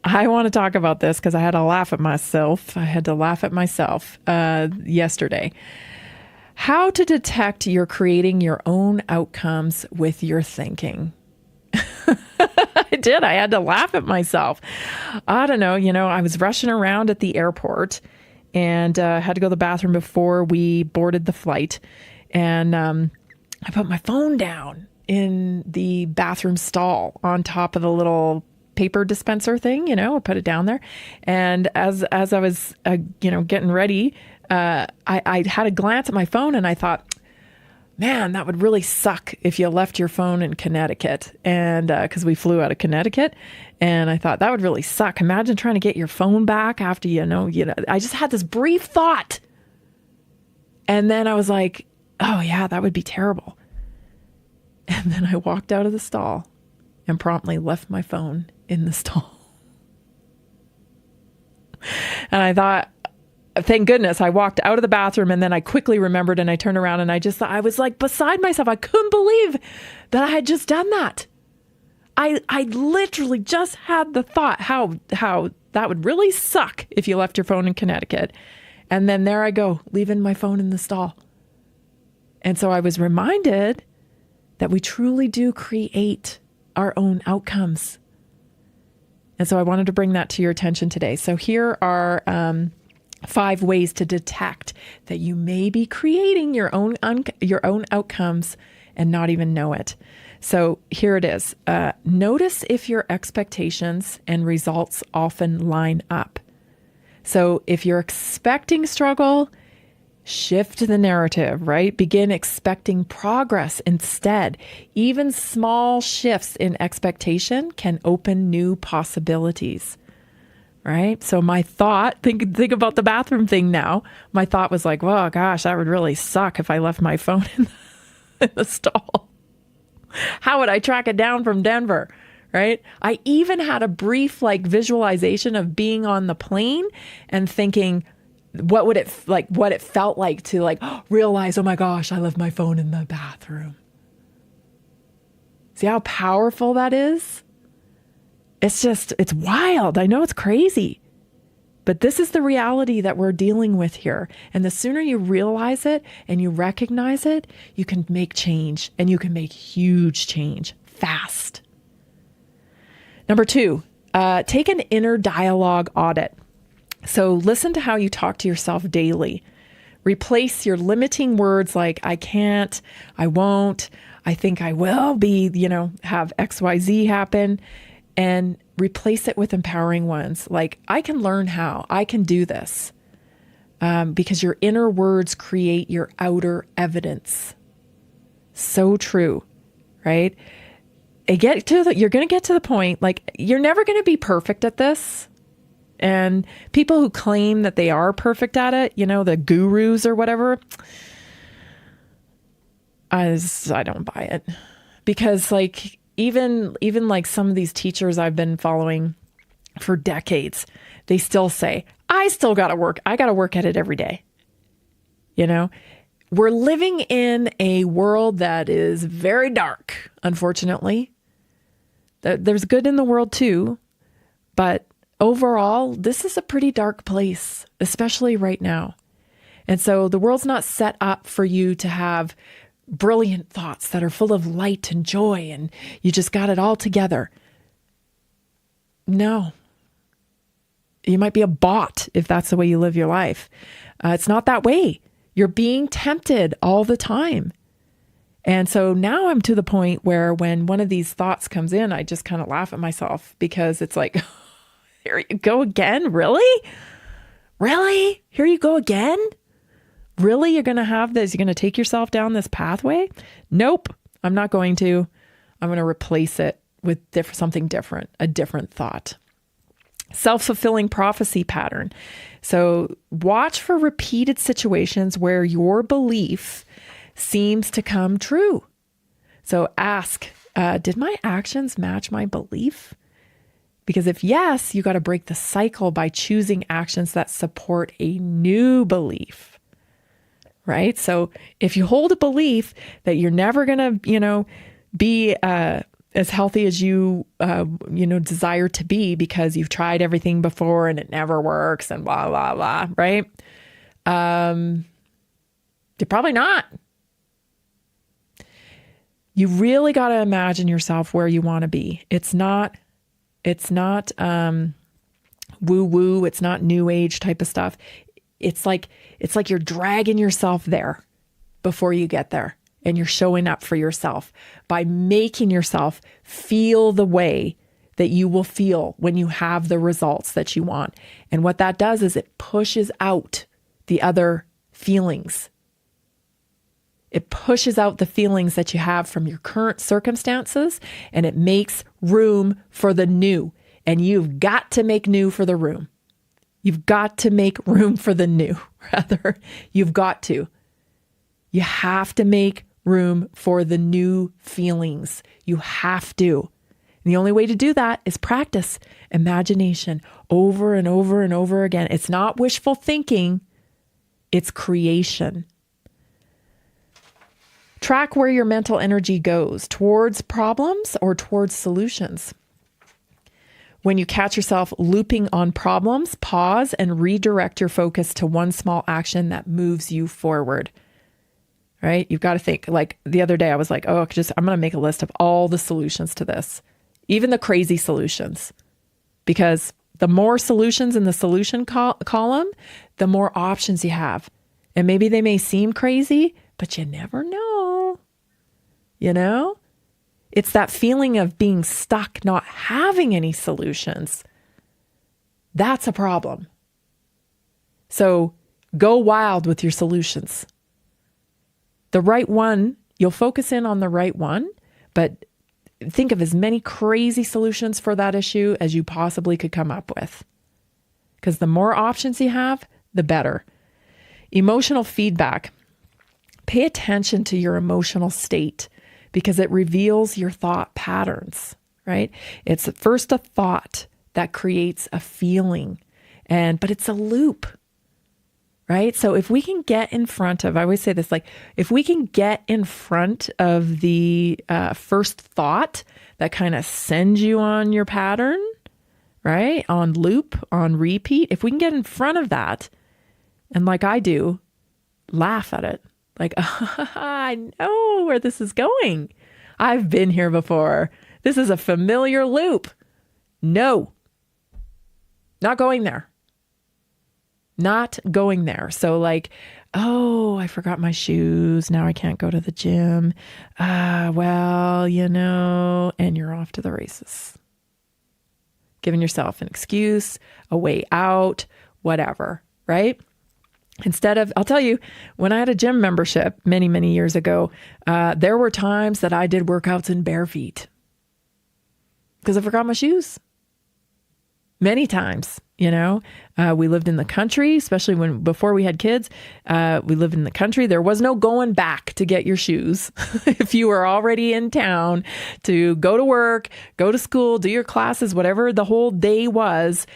I want to talk about this because I had to laugh at myself. Yesterday. How to detect you're creating your own outcomes with your thinking. I did. I had to laugh at myself. I don't know. I was rushing around at the airport and had to go to the bathroom before we boarded the flight. And I put my phone down in the bathroom stall on top of the little paper dispenser thing, I put it down there. And as I was, getting ready, I had a glance at my phone and I thought, man, that would really suck if you left your phone in Connecticut. And because we flew out of Connecticut, and I thought that would really suck. Imagine trying to get your phone back after, I just had this brief thought. And then I was like, oh yeah, that would be terrible. And then I walked out of the stall and promptly left my phone in the stall. And I thought, thank goodness I walked out of the bathroom, and then I quickly remembered and I turned around and I was like beside myself. I couldn't believe that I had just done that. I literally just had the thought how that would really suck if you left your phone in Connecticut. And then there I go, leaving my phone in the stall. And so I was reminded that we truly do create our own outcomes. And so I wanted to bring that to your attention today. So here are 5 ways to detect that you may be creating your own outcomes and not even know it. So here it is. Notice if your expectations and results often line up. So if you're expecting struggle, shift the narrative, right? Begin expecting progress instead. Even small shifts in expectation can open new possibilities, right? So my thought, think about the bathroom thing now. My thought was like, well, gosh, that would really suck if I left my phone in the stall. How would I track it down from Denver? Right? I even had a brief visualization of being on the plane and thinking, what it felt like to realize, oh my gosh, I left my phone in the bathroom. See how powerful that is? It's wild. I know it's crazy, but this is the reality that we're dealing with here. And the sooner you realize it and you recognize it, you can make change, and you can make huge change fast. Number 2, take an inner dialogue audit. So listen to how you talk to yourself daily. Replace your limiting words like I can't, I won't, I think I will be, have XYZ happen, and replace it with empowering ones like I can learn how, I can do this. Because your inner words create your outer evidence. So true, right? You're going to get to the point, you're never going to be perfect at this. And people who claim that they are perfect at it, the gurus or whatever, I don't buy it. Because even some of these teachers I've been following for decades, they still say, I got to work at it every day. We're living in a world that is very dark, unfortunately. There's good in the world too, but overall, this is a pretty dark place, especially right now. And so the world's not set up for you to have brilliant thoughts that are full of light and joy and you just got it all together. No. You might be a bot if that's the way you live your life. It's not that way. You're being tempted all the time. And so now I'm to the point where when one of these thoughts comes in, I just kind of laugh at myself because it's like, here you go again? Really? Really? Here you go again? Really? You're going to have this? You're going to take yourself down this pathway? Nope, I'm not going to. I'm going to replace it with something different, a different thought. Self-fulfilling prophecy pattern. So watch for repeated situations where your belief seems to come true. So ask, did my actions match my belief? Because if yes, you got to break the cycle by choosing actions that support a new belief, right? So if you hold a belief that you're never going to, be as healthy as you, desire to be because you've tried everything before and it never works and blah, blah, blah, right? You're probably not. You really got to imagine yourself where you want to be. It's not woo-woo. It's not new age type of stuff. It's like you're dragging yourself there before you get there. And you're showing up for yourself by making yourself feel the way that you will feel when you have the results that you want. And what that does is it pushes out the other feelings. It pushes out the feelings that you have from your current circumstances, and it makes room for the new. And you've got to make new for the room. You've got to make room for the new, rather. You've got to. You have to make room for the new feelings. You have to. And the only way to do that is practice imagination over and over and over again. It's not wishful thinking. It's creation. Track where your mental energy goes, towards problems or towards solutions. When you catch yourself looping on problems, pause and redirect your focus to one small action that moves you forward. Right? You've got to think, like the other day, I was like, I'm going to make a list of all the solutions to this, even the crazy solutions, because the more solutions in the solution column, the more options you have. And maybe they may seem crazy, but you never know. It's that feeling of being stuck, not having any solutions. That's a problem. So go wild with your solutions. The right one, you'll focus in on the right one, but think of as many crazy solutions for that issue as you possibly could come up with. Because the more options you have, the better. Emotional feedback. Pay attention to your emotional state because it reveals your thought patterns, right? It's first a thought that creates a feeling, but it's a loop. Right? So if we can get in front of, I always say this, like if we can get in front of the first thought that kind of sends you on your pattern, right? On loop, on repeat, if we can get in front of that and like I do, laugh at it. Like, I know where this is going. I've been here before. This is a familiar loop. No, not going there. Not going there. So like, I forgot my shoes. Now I can't go to the gym. And you're off to the races. Giving yourself an excuse, a way out, whatever, right? Instead of, I'll tell you, when I had a gym membership many, many years ago, there were times that I did workouts in bare feet because I forgot my shoes. Many times, we lived in the country, especially before we had kids, we lived in the country. There was no going back to get your shoes. If you were already in town to go to work, go to school, do your classes, whatever the whole day was,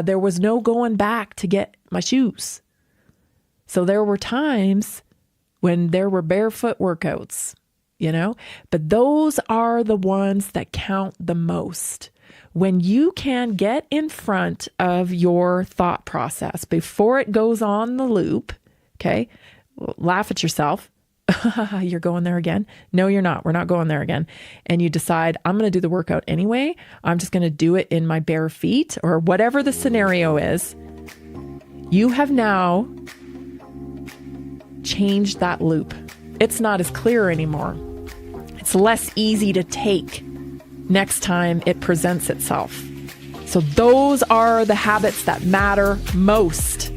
there was no going back to get my shoes. So there were times when there were barefoot workouts, but those are the ones that count the most. When you can get in front of your thought process before it goes on the loop, okay, laugh at yourself, You're going there again? No, you're not. We're not going there again. And you decide, I'm going to do the workout anyway. I'm just going to do it in my bare feet or whatever the scenario is. You have now changed that loop. It's not as clear anymore. It's less easy to take next time it presents itself. So those are the habits that matter most.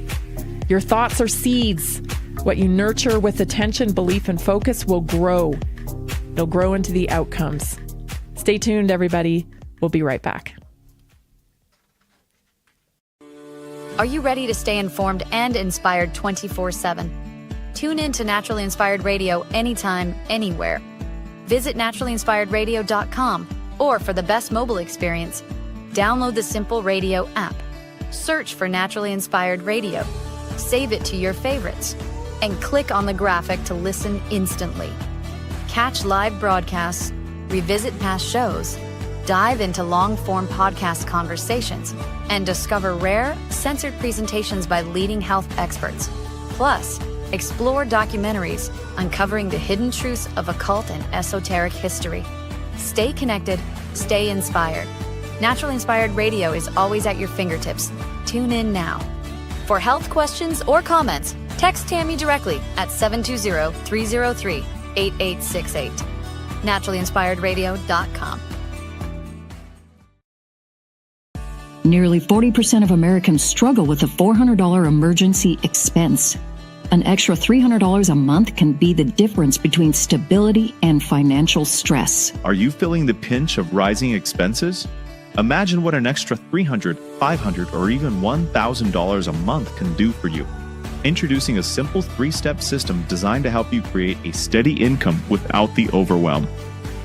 Your thoughts are seeds. What you nurture with attention, belief, and focus will grow. It'll grow into the outcomes. Stay tuned, everybody. We'll be right back. Are you ready to stay informed and inspired 24/7? Tune in to Naturally Inspired Radio anytime, anywhere. Visit naturallyinspiredradio.com, or for the best mobile experience, download the Simple Radio app. Search for Naturally Inspired Radio. Save it to your favorites, and click on the graphic to listen instantly. Catch live broadcasts, revisit past shows, dive into long-form podcast conversations, and discover rare, censored presentations by leading health experts. Plus, explore documentaries uncovering the hidden truths of occult and esoteric history. Stay connected, stay inspired. Naturally Inspired Radio is always at your fingertips. Tune in now. For health questions or comments, text Tammy directly at 720-303-8868. naturallyinspiredradio.com. Nearly 40% of Americans struggle with a $400 emergency expense. An extra $300 a month can be the difference between stability and financial stress. Are you feeling the pinch of rising expenses? Imagine what an extra $300, $500, or even $1,000 a month can do for you. Introducing a simple 3-step system designed to help you create a steady income without the overwhelm.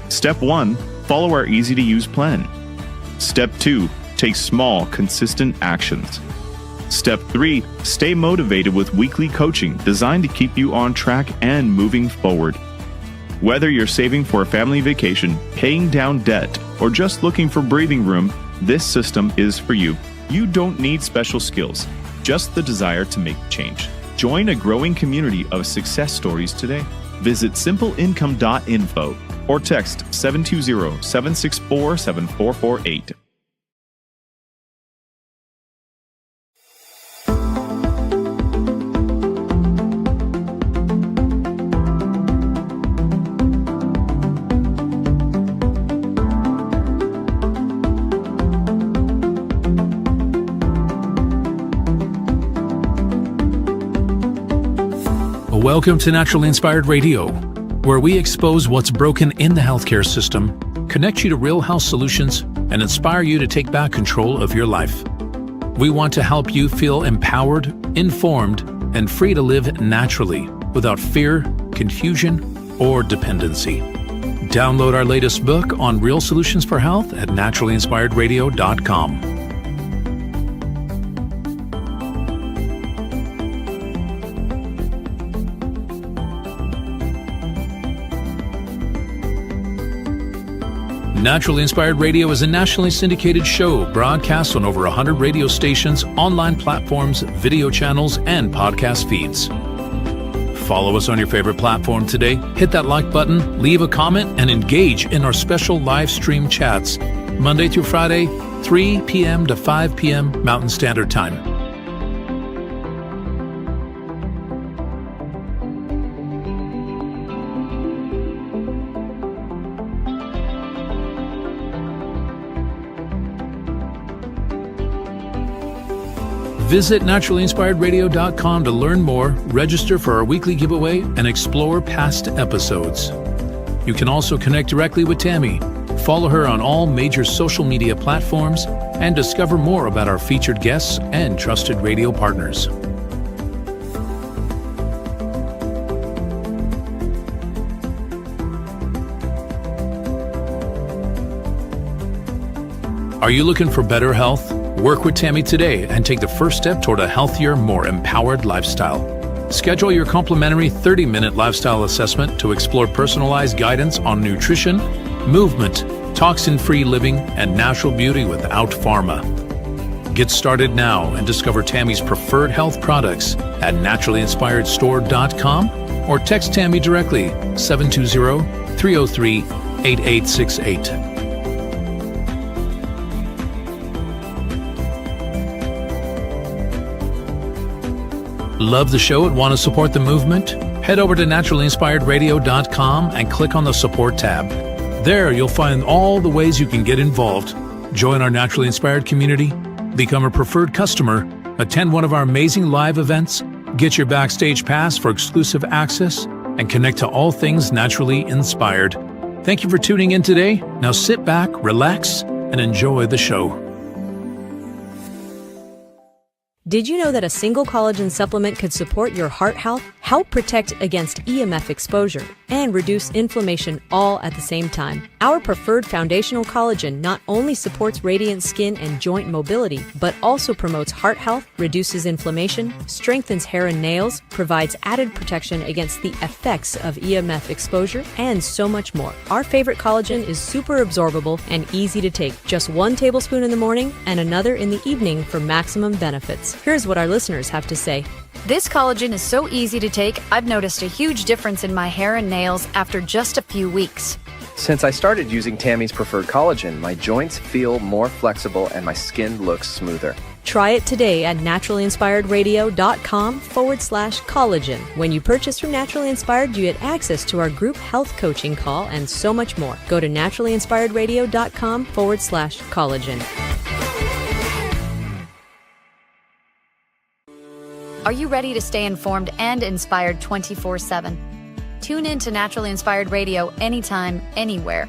Step 1, follow our easy-to-use plan. Step 2, take small, consistent actions. Step 3, stay motivated with weekly coaching designed to keep you on track and moving forward. Whether you're saving for a family vacation, paying down debt, or just looking for breathing room, this system is for you. You don't need special skills, just the desire to make change. Join a growing community of success stories today. Visit simpleincome.info or text 720-764-7448. Welcome to Naturally Inspired Radio, where we expose what's broken in the healthcare system, connect you to real health solutions, and inspire you to take back control of your life. We want to help you feel empowered, informed, and free to live naturally without fear, confusion, or dependency. Download our latest book on real solutions for health at naturallyinspiredradio.com. Naturally Inspired Radio is a nationally syndicated show broadcast on over 100 radio stations, online platforms, video channels, and podcast feeds. Follow us on your favorite platform today, hit that like button, leave a comment, and engage in our special live stream chats, Monday through Friday, 3 p.m. to 5 p.m. Mountain Standard Time. Visit naturallyinspiredradio.com to learn more, register for our weekly giveaway, and explore past episodes. You can also connect directly with Tammy, follow her on all major social media platforms, and discover more about our featured guests and trusted radio partners. Are you looking for better health? Work with Tammy today and take the first step toward a healthier, more empowered lifestyle. Schedule your complimentary 30-minute lifestyle assessment to explore personalized guidance on nutrition, movement, toxin-free living, and natural beauty without pharma. Get started now and discover Tammy's preferred health products at naturallyinspiredstore.com or text Tammy directly, 720-303-8868. Love the show and want to support the movement? Head over to naturallyinspiredradio.com and click on the support tab. There you'll find all the ways you can get involved. Join our Naturally Inspired community, become a preferred customer, attend one of our amazing live events, get your backstage pass for exclusive access, and connect to all things naturally inspired. Thank you for tuning in today. Now sit back, relax, and enjoy the show. Did you know that a single collagen supplement could support your heart health, help protect against EMF exposure, and reduce inflammation all at the same time? Our preferred foundational collagen not only supports radiant skin and joint mobility, but also promotes heart health, reduces inflammation, strengthens hair and nails, provides added protection against the effects of EMF exposure, and so much more. Our favorite collagen is super absorbable and easy to take. Just 1 tablespoon in the morning and another in the evening for maximum benefits. Here's what our listeners have to say. This collagen is so easy to take, I've noticed a huge difference in my hair and nails after just a few weeks. Since I started using Tammy's preferred collagen, my joints feel more flexible and my skin looks smoother. Try it today at naturallyinspiredradio.com/collagen. When you purchase from Naturally Inspired, you get access to our group health coaching call and so much more. Go to naturallyinspiredradio.com/collagen. Are you ready to stay informed and inspired 24/7? Tune in to Naturally Inspired Radio anytime, anywhere.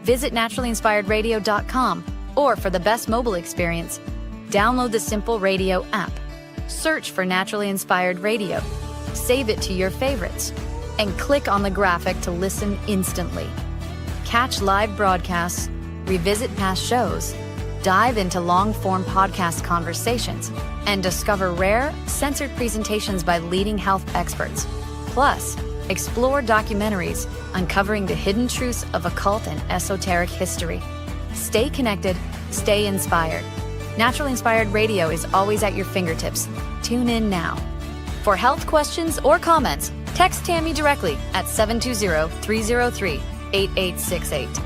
Visit naturallyinspiredradio.com, or for the best mobile experience, download the Simple Radio app. Search for Naturally Inspired Radio, save it to your favorites, and click on the graphic to listen instantly. Catch live broadcasts, revisit past shows, dive into long-form podcast conversations, and discover rare, censored presentations by leading health experts. Plus, explore documentaries uncovering the hidden truths of occult and esoteric history. Stay connected, stay inspired. Naturally Inspired Radio is always at your fingertips. Tune in now. For health questions or comments, text Tammy directly at 720-303-8868.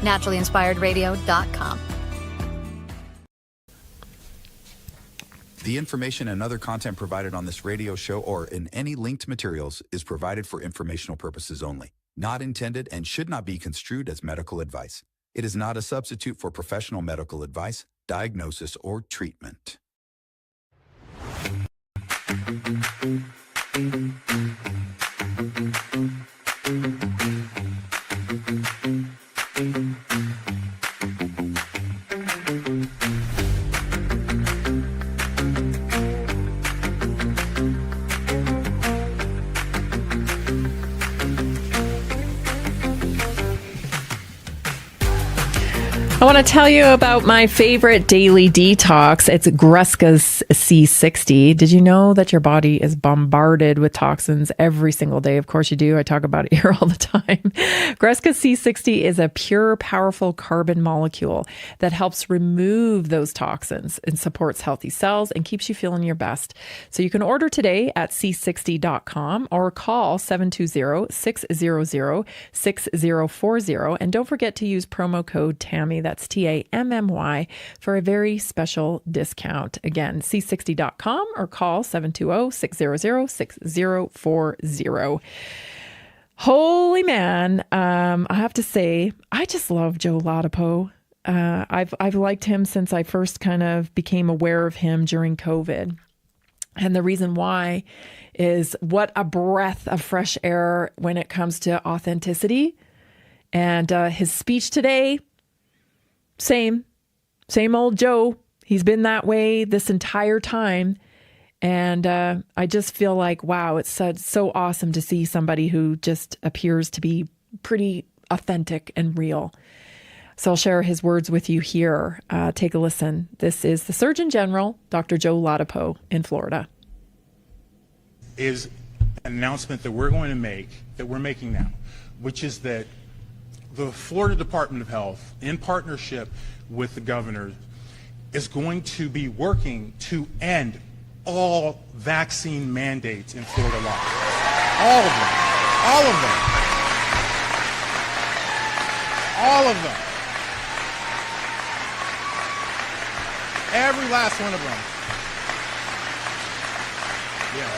naturallyinspiredradio.com. The information and other content provided on this radio show or in any linked materials is provided for informational purposes only, not intended and should not be construed as medical advice. It is not a substitute for professional medical advice, diagnosis, or treatment. I want to tell you about my favorite daily detox. It's Greska's C60. Did you know that your body is bombarded with toxins every single day? Of course you do. I talk about it here all the time. Greska's C60 is a pure, powerful carbon molecule that helps remove those toxins and supports healthy cells and keeps you feeling your best. So you can order today at c60.com or call 720-600-6040. And don't forget to use promo code TAMMY. That's TAMMY for a very special discount. Again, c60.com or call 720-600-6040. Holy man. I have to say, I just love Joe Ladapo. I've liked him since I first kind of became aware of him during COVID. And the reason why is what a breath of fresh air when it comes to authenticity. And his speech today, same old Joe. He's been that way this entire time. And I just feel like, wow, it's so awesome to see somebody who just appears to be pretty authentic and real. So I'll share his words with you here. Take a listen. This is the Surgeon General, Dr. Joe Ladapo in Florida. Is an announcement that we're going to make, that we're making now, which is that the Florida Department of Health, in partnership with the governor, is going to be working to end all vaccine mandates in Florida law. All of them. All of them. All of them. Every last one of them. Yeah.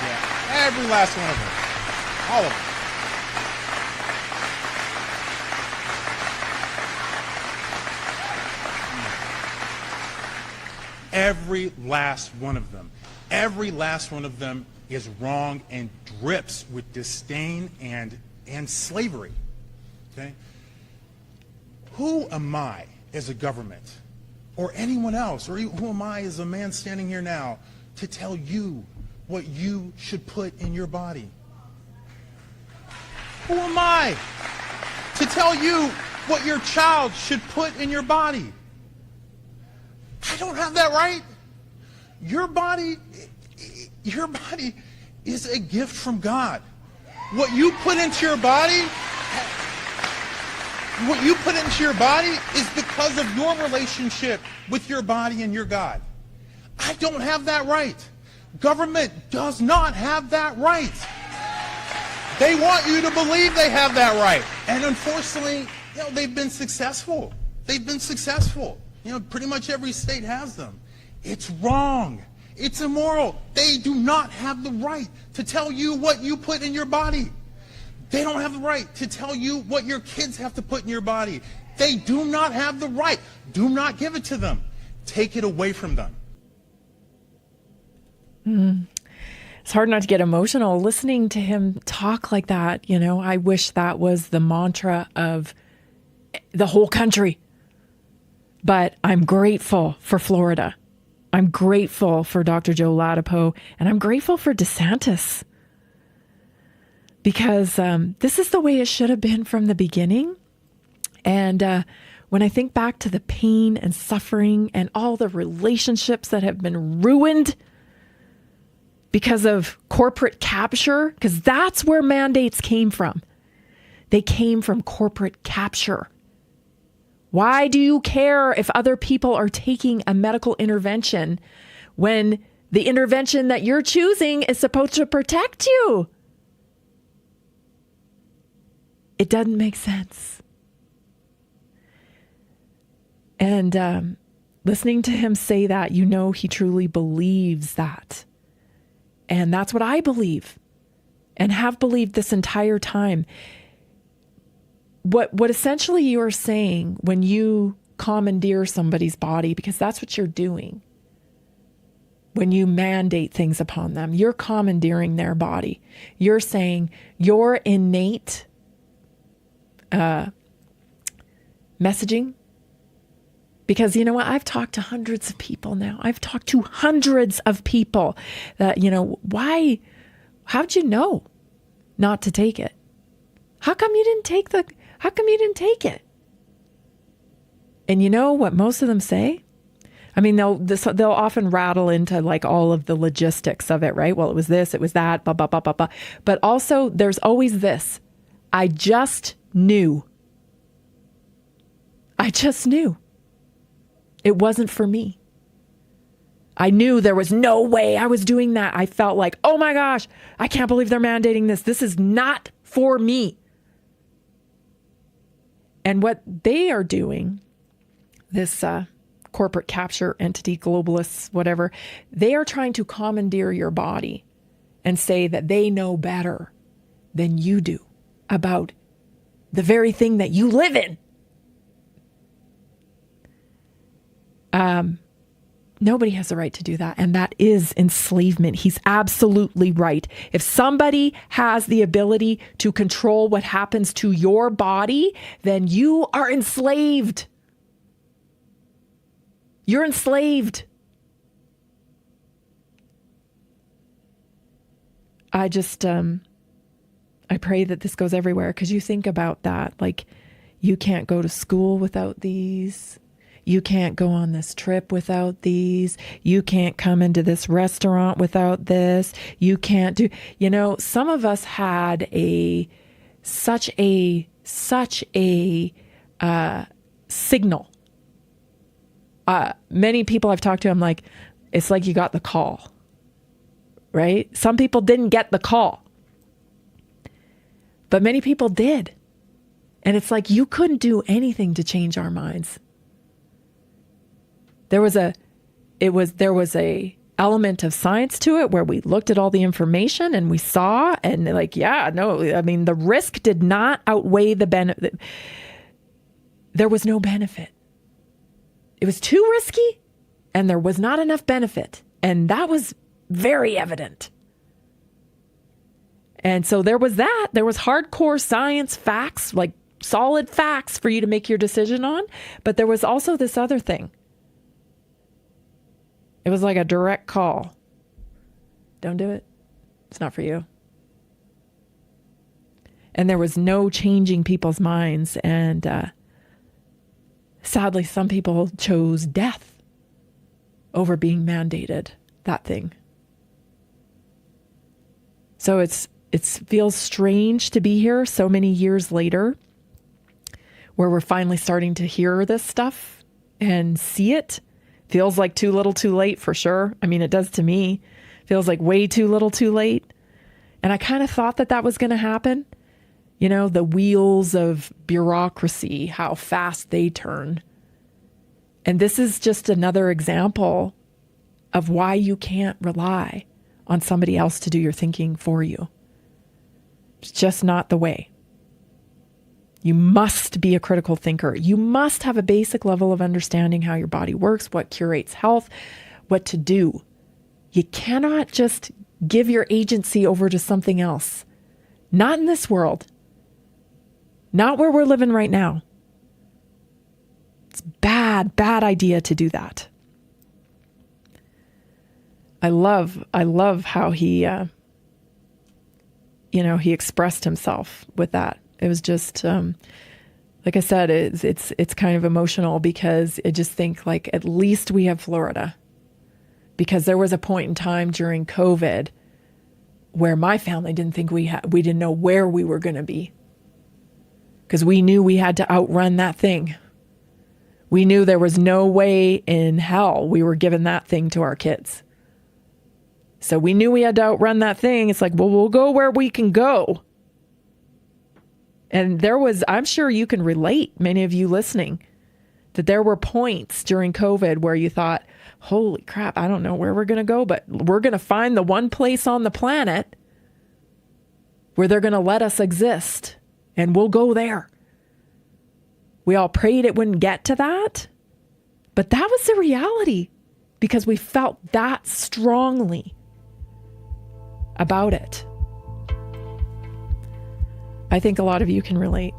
Yeah. Every last one of them. All of them. Every last one of them. Every last one of them is wrong and drips with disdain and slavery. Okay? Who am I as a government or anyone else, or who am I as a man standing here now to tell you what you should put in your body? Who am I to tell you what your child should put in your body? I don't have that right. Your body is a gift from God. What you put into your body, is because of your relationship with your body and your God. I don't have that right. Government does not have that right. They want you to believe they have that right. And unfortunately, they've been successful. They've been successful. Pretty much every state has them. It's wrong. It's immoral. They do not have the right to tell you what you put in your body. They don't have the right to tell you what your kids have to put in your body. They do not have the right. Do not give it to them. Take it away from them. It's hard not to get emotional listening to him talk like that. I wish that was the mantra of the whole country. But I'm grateful for Florida. I'm grateful for Dr. Joe Ladapo, and I'm grateful for DeSantis. Because this is the way it should have been from the beginning. And when I think back to the pain and suffering and all the relationships that have been ruined because of corporate capture, because that's where mandates came from. They came from corporate capture. Why do you care if other people are taking a medical intervention when the intervention that you're choosing is supposed to protect you? It doesn't make sense. And listening to him say that, he truly believes that. And that's what I believe and have believed this entire time. What essentially you're saying when you commandeer somebody's body, because that's what you're doing. When you mandate things upon them, you're commandeering their body. You're saying your innate messaging. Because you know what? I've talked to hundreds of people now. I've talked to hundreds of people that, why, how'd you know not to take it? How come you didn't take it? And you know what most of them say? I mean, they'll often rattle into like all of the logistics of it, right? Well, it was this, it was that, blah, blah, blah, blah, blah. But also there's always this. I just knew. It wasn't for me. I knew there was no way I was doing that. I felt like, oh my gosh, I can't believe they're mandating this. This is not for me. And what they are doing, this corporate capture entity, globalists, whatever, they are trying to commandeer your body and say that they know better than you do about the very thing that you live in. Nobody has the right to do that. And that is enslavement. He's absolutely right. If somebody has the ability to control what happens to your body, then you are enslaved. You're enslaved. I pray that this goes everywhere, because you think about that. Like, you can't go to school without these. You can't go on this trip without these. You can't come into this restaurant without this. You can't do, some of us had such a signal Many people I've talked to, I'm like, it's like you got the call, right? Some people didn't get the call, but many people did. And it's like, you couldn't do anything to change our minds. There was a element of science to it where we looked at all the information and we saw, and like, the risk did not outweigh the benefit. There was no benefit. It was too risky and there was not enough benefit. And that was very evident. And so there was that. There was hardcore science facts, like solid facts for you to make your decision on. But there was also this other thing. It was like a direct call. Don't do it. It's not for you. And there was no changing people's minds. And sadly, some people chose death over being mandated that thing. So it feels strange to be here so many years later, where we're finally starting to hear this stuff and see it. Feels like too little too late for sure. I mean, it does to me. Feels like way too little too late. And I kind of thought that was going to happen. You know, the wheels of bureaucracy, how fast they turn. And this is just another example of why you can't rely on somebody else to do your thinking for you. It's just not the way. You must be a critical thinker. You must have a basic level of understanding how your body works, what curates health, what to do. You cannot just give your agency over to something else. Not in this world. Not where we're living right now. It's bad idea to do that. I love how he, he expressed himself with that. It was just, like I said, it's kind of emotional because I just think like at least we have Florida, because there was a point in time during COVID where my family didn't think we didn't know where we were going to be, because we knew we had to outrun that thing. We knew there was no way in hell we were giving that thing to our kids. So we knew we had to outrun that thing. It's like, well, we'll go where we can go. And I'm sure you can relate, many of you listening, that there were points during COVID where you thought, holy crap, I don't know where we're going to go, but we're going to find the one place on the planet where they're going to let us exist, and we'll go there. We all prayed it wouldn't get to that, but that was the reality because we felt that strongly about it. I think a lot of you can relate.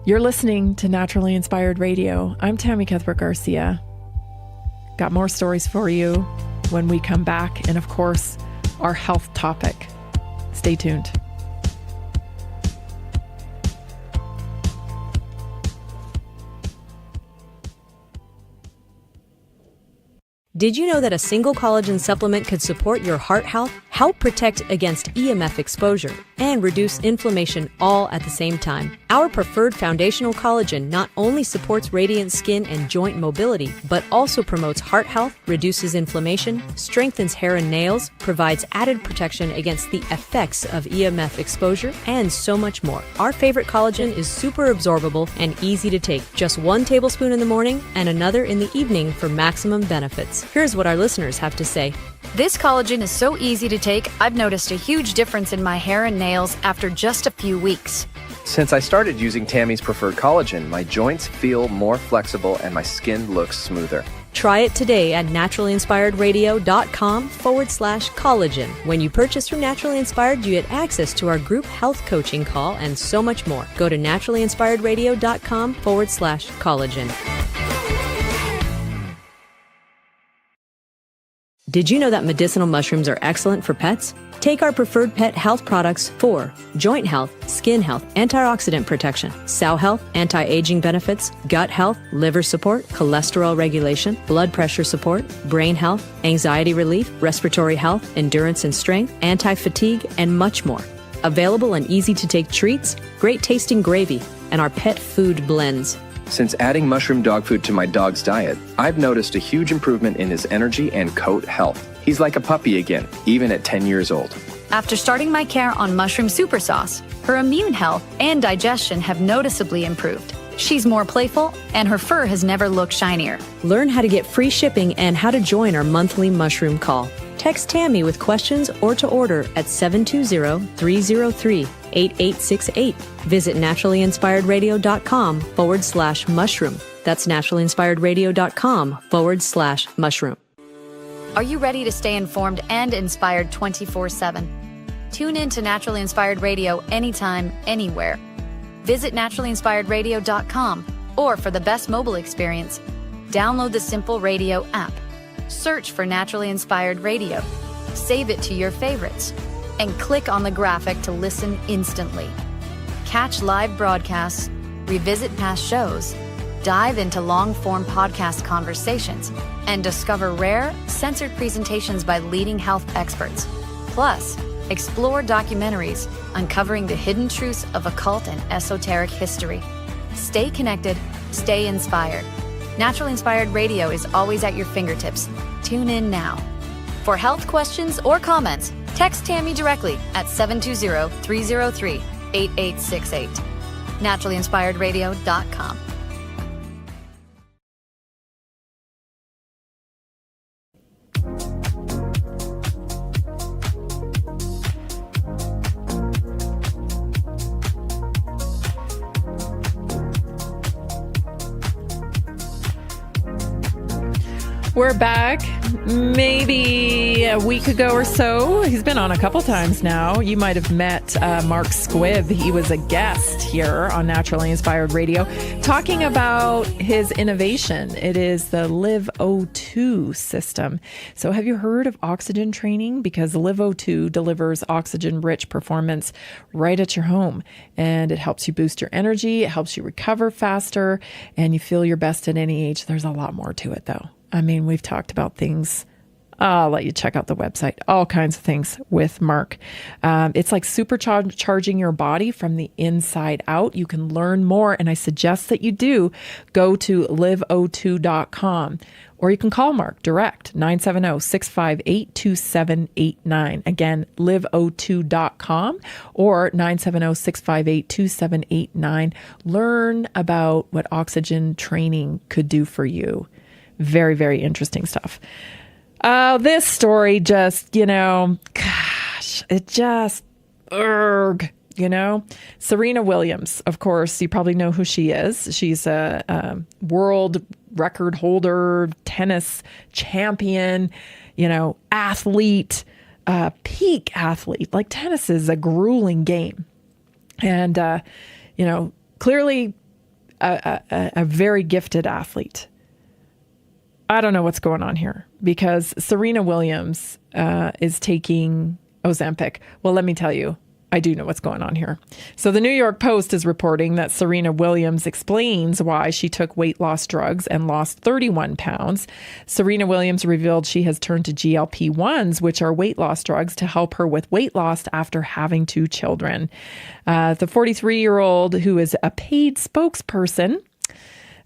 You're listening to Naturally Inspired Radio. I'm Tammy Cuthbert Garcia. Got more stories for you when we come back, and of course, our health topic. Stay tuned. Did you know that a single collagen supplement could support your heart health, help protect against EMF exposure, and reduce inflammation all at the same time? Our preferred foundational collagen not only supports radiant skin and joint mobility, but also promotes heart health, reduces inflammation, strengthens hair and nails, provides added protection against the effects of EMF exposure, and so much more. Our favorite collagen is super absorbable and easy to take. Just 1 tablespoon in the morning and another in the evening for maximum benefits. Here's what our listeners have to say. This collagen is so easy to take, I've noticed a huge difference in my hair and nails after just a few weeks. Since I started using Tammy's preferred collagen, my joints feel more flexible and my skin looks smoother. Try it today at naturallyinspiredradio.com/collagen. When you purchase from Naturally Inspired, you get access to our group health coaching call and so much more. Go to naturallyinspiredradio.com/collagen. Did you know that medicinal mushrooms are excellent for pets? Take our preferred pet health products for joint health, skin health, antioxidant protection, cell health, anti-aging benefits, gut health, liver support, cholesterol regulation, blood pressure support, brain health, anxiety relief, respiratory health, endurance and strength, anti-fatigue, and much more. Available in easy-to-take treats, great-tasting gravy, and our pet food blends. Since adding mushroom dog food to my dog's diet, I've noticed a huge improvement in his energy and coat health. He's like a puppy again, even at 10 years old. After starting my care on mushroom super sauce, her immune health and digestion have noticeably improved. She's more playful, and her fur has never looked shinier. Learn how to get free shipping and how to join our monthly mushroom call. Text Tammy with questions or to order at 720-303-8868. Visit naturallyinspiredradio.com/mushroom. That's naturallyinspiredradio.com/mushroom. Are you ready to stay informed and inspired 24/7? Tune in to Naturally Inspired Radio anytime, anywhere. Visit naturallyinspiredradio.com, or for the best mobile experience, download the Simple Radio app. Search for Naturally Inspired Radio, save it to your favorites, and click on the graphic to listen instantly. Catch live broadcasts, revisit past shows, dive into long-form podcast conversations, and discover rare, censored presentations by leading health experts. Plus, explore documentaries uncovering the hidden truths of occult and esoteric history. Stay connected, stay inspired. Naturally Inspired Radio is always at your fingertips. Tune in now. For health questions or comments, text Tammy directly at 720-303-8868. naturallyinspiredradio.com. We're back. Maybe a week ago or so. He's been on a couple times now. You might have met Mark Squibb. He was a guest here on Naturally Inspired Radio talking about his innovation. It is the Live O2 system. So have you heard of oxygen training? Because Live O2 delivers oxygen-rich performance right at your home. And it helps you boost your energy. It helps you recover faster. And you feel your best at any age. There's a lot more to it, though. I mean, we've talked about things. I'll let you check out the website. All kinds of things with Mark. It's like supercharging your body from the inside out. You can learn more, and I suggest that you do. Go to liveO2.com, or you can call Mark direct, 970-658-2789. Again, liveO2.com or 970-658-2789. Learn about what oxygen training could do for you. Very, very interesting stuff. This story just, gosh, it just, Serena Williams, of course, you probably know who she is. She's a world record holder, tennis champion, athlete, peak athlete. Like, tennis is a grueling game. And, clearly a very gifted athlete. I don't know what's going on here, because Serena Williams is taking Ozempic. Well, let me tell you, I do know what's going on here. So the New York Post is reporting that Serena Williams explains why she took weight loss drugs and lost 31 pounds. Serena Williams revealed she has turned to GLP-1s, which are weight loss drugs, to help her with weight loss after having 2 children. The 43-year-old, who is a paid spokesperson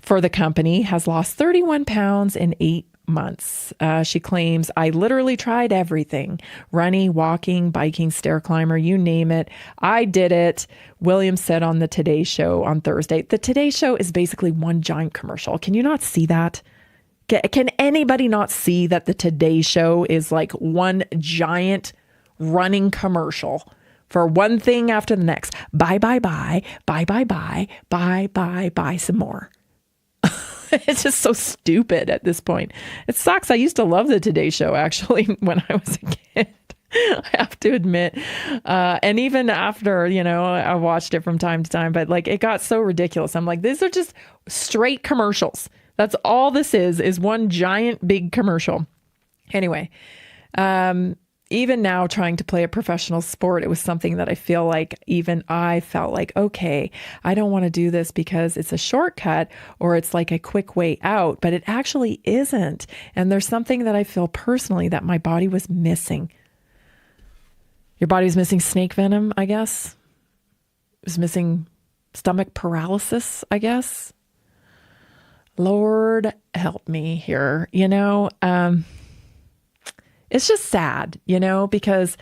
for the company, has lost 31 pounds in 8 months. She claims, "I literally tried everything. Running, walking, biking, stair climber, you name it. I did it," Williams said on the Today Show on Thursday. The Today Show is basically one giant commercial. Can you not see that? Can anybody not see that the Today Show is like one giant running commercial for one thing after the next? Buy, buy, buy, buy, buy, buy, buy, buy, buy some more. It's just so stupid at this point. It sucks. I used to love the Today Show, actually, when I was a kid. I have to admit. And even after, I watched it from time to time, but like, it got so ridiculous. I'm like, these are just straight commercials. That's all this is one giant big commercial. Anyway, even now, trying to play a professional sport, it was something that I feel like even I felt like, okay, I don't want to do this because it's a shortcut or it's like a quick way out, but it actually isn't. And there's something that I feel personally that my body was missing. Your body's missing snake venom, I guess. It was missing stomach paralysis, I guess. Lord help me here. It's just sad, because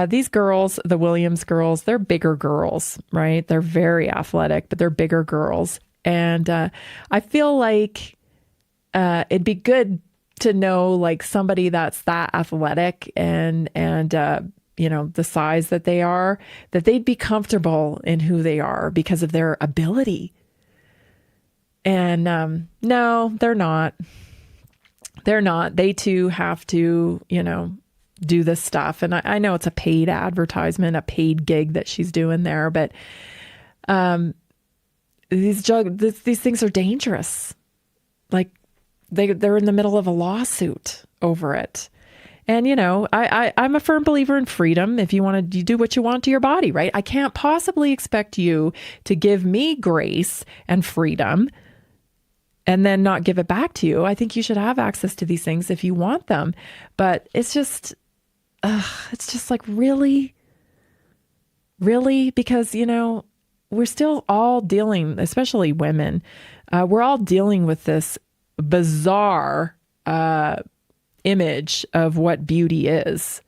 these girls, the Williams girls, they're bigger girls, right? They're very athletic, but they're bigger girls. And I feel like it'd be good to know like somebody that's that athletic and the size that they are, that they'd be comfortable in who they are because of their ability. And no, they're not. They're not. They too have to, do this stuff. And I know it's a paid advertisement, a paid gig that she's doing there, but these things are dangerous. Like they're in the middle of a lawsuit over it. And, I'm a firm believer in freedom. If you want to, you do what you want to your body, right? I can't possibly expect you to give me grace and freedom and then not give it back to you. I think you should have access to these things if you want them. But it's just like, really? Because, we're still all dealing, especially women, we're all dealing with this bizarre image of what beauty is,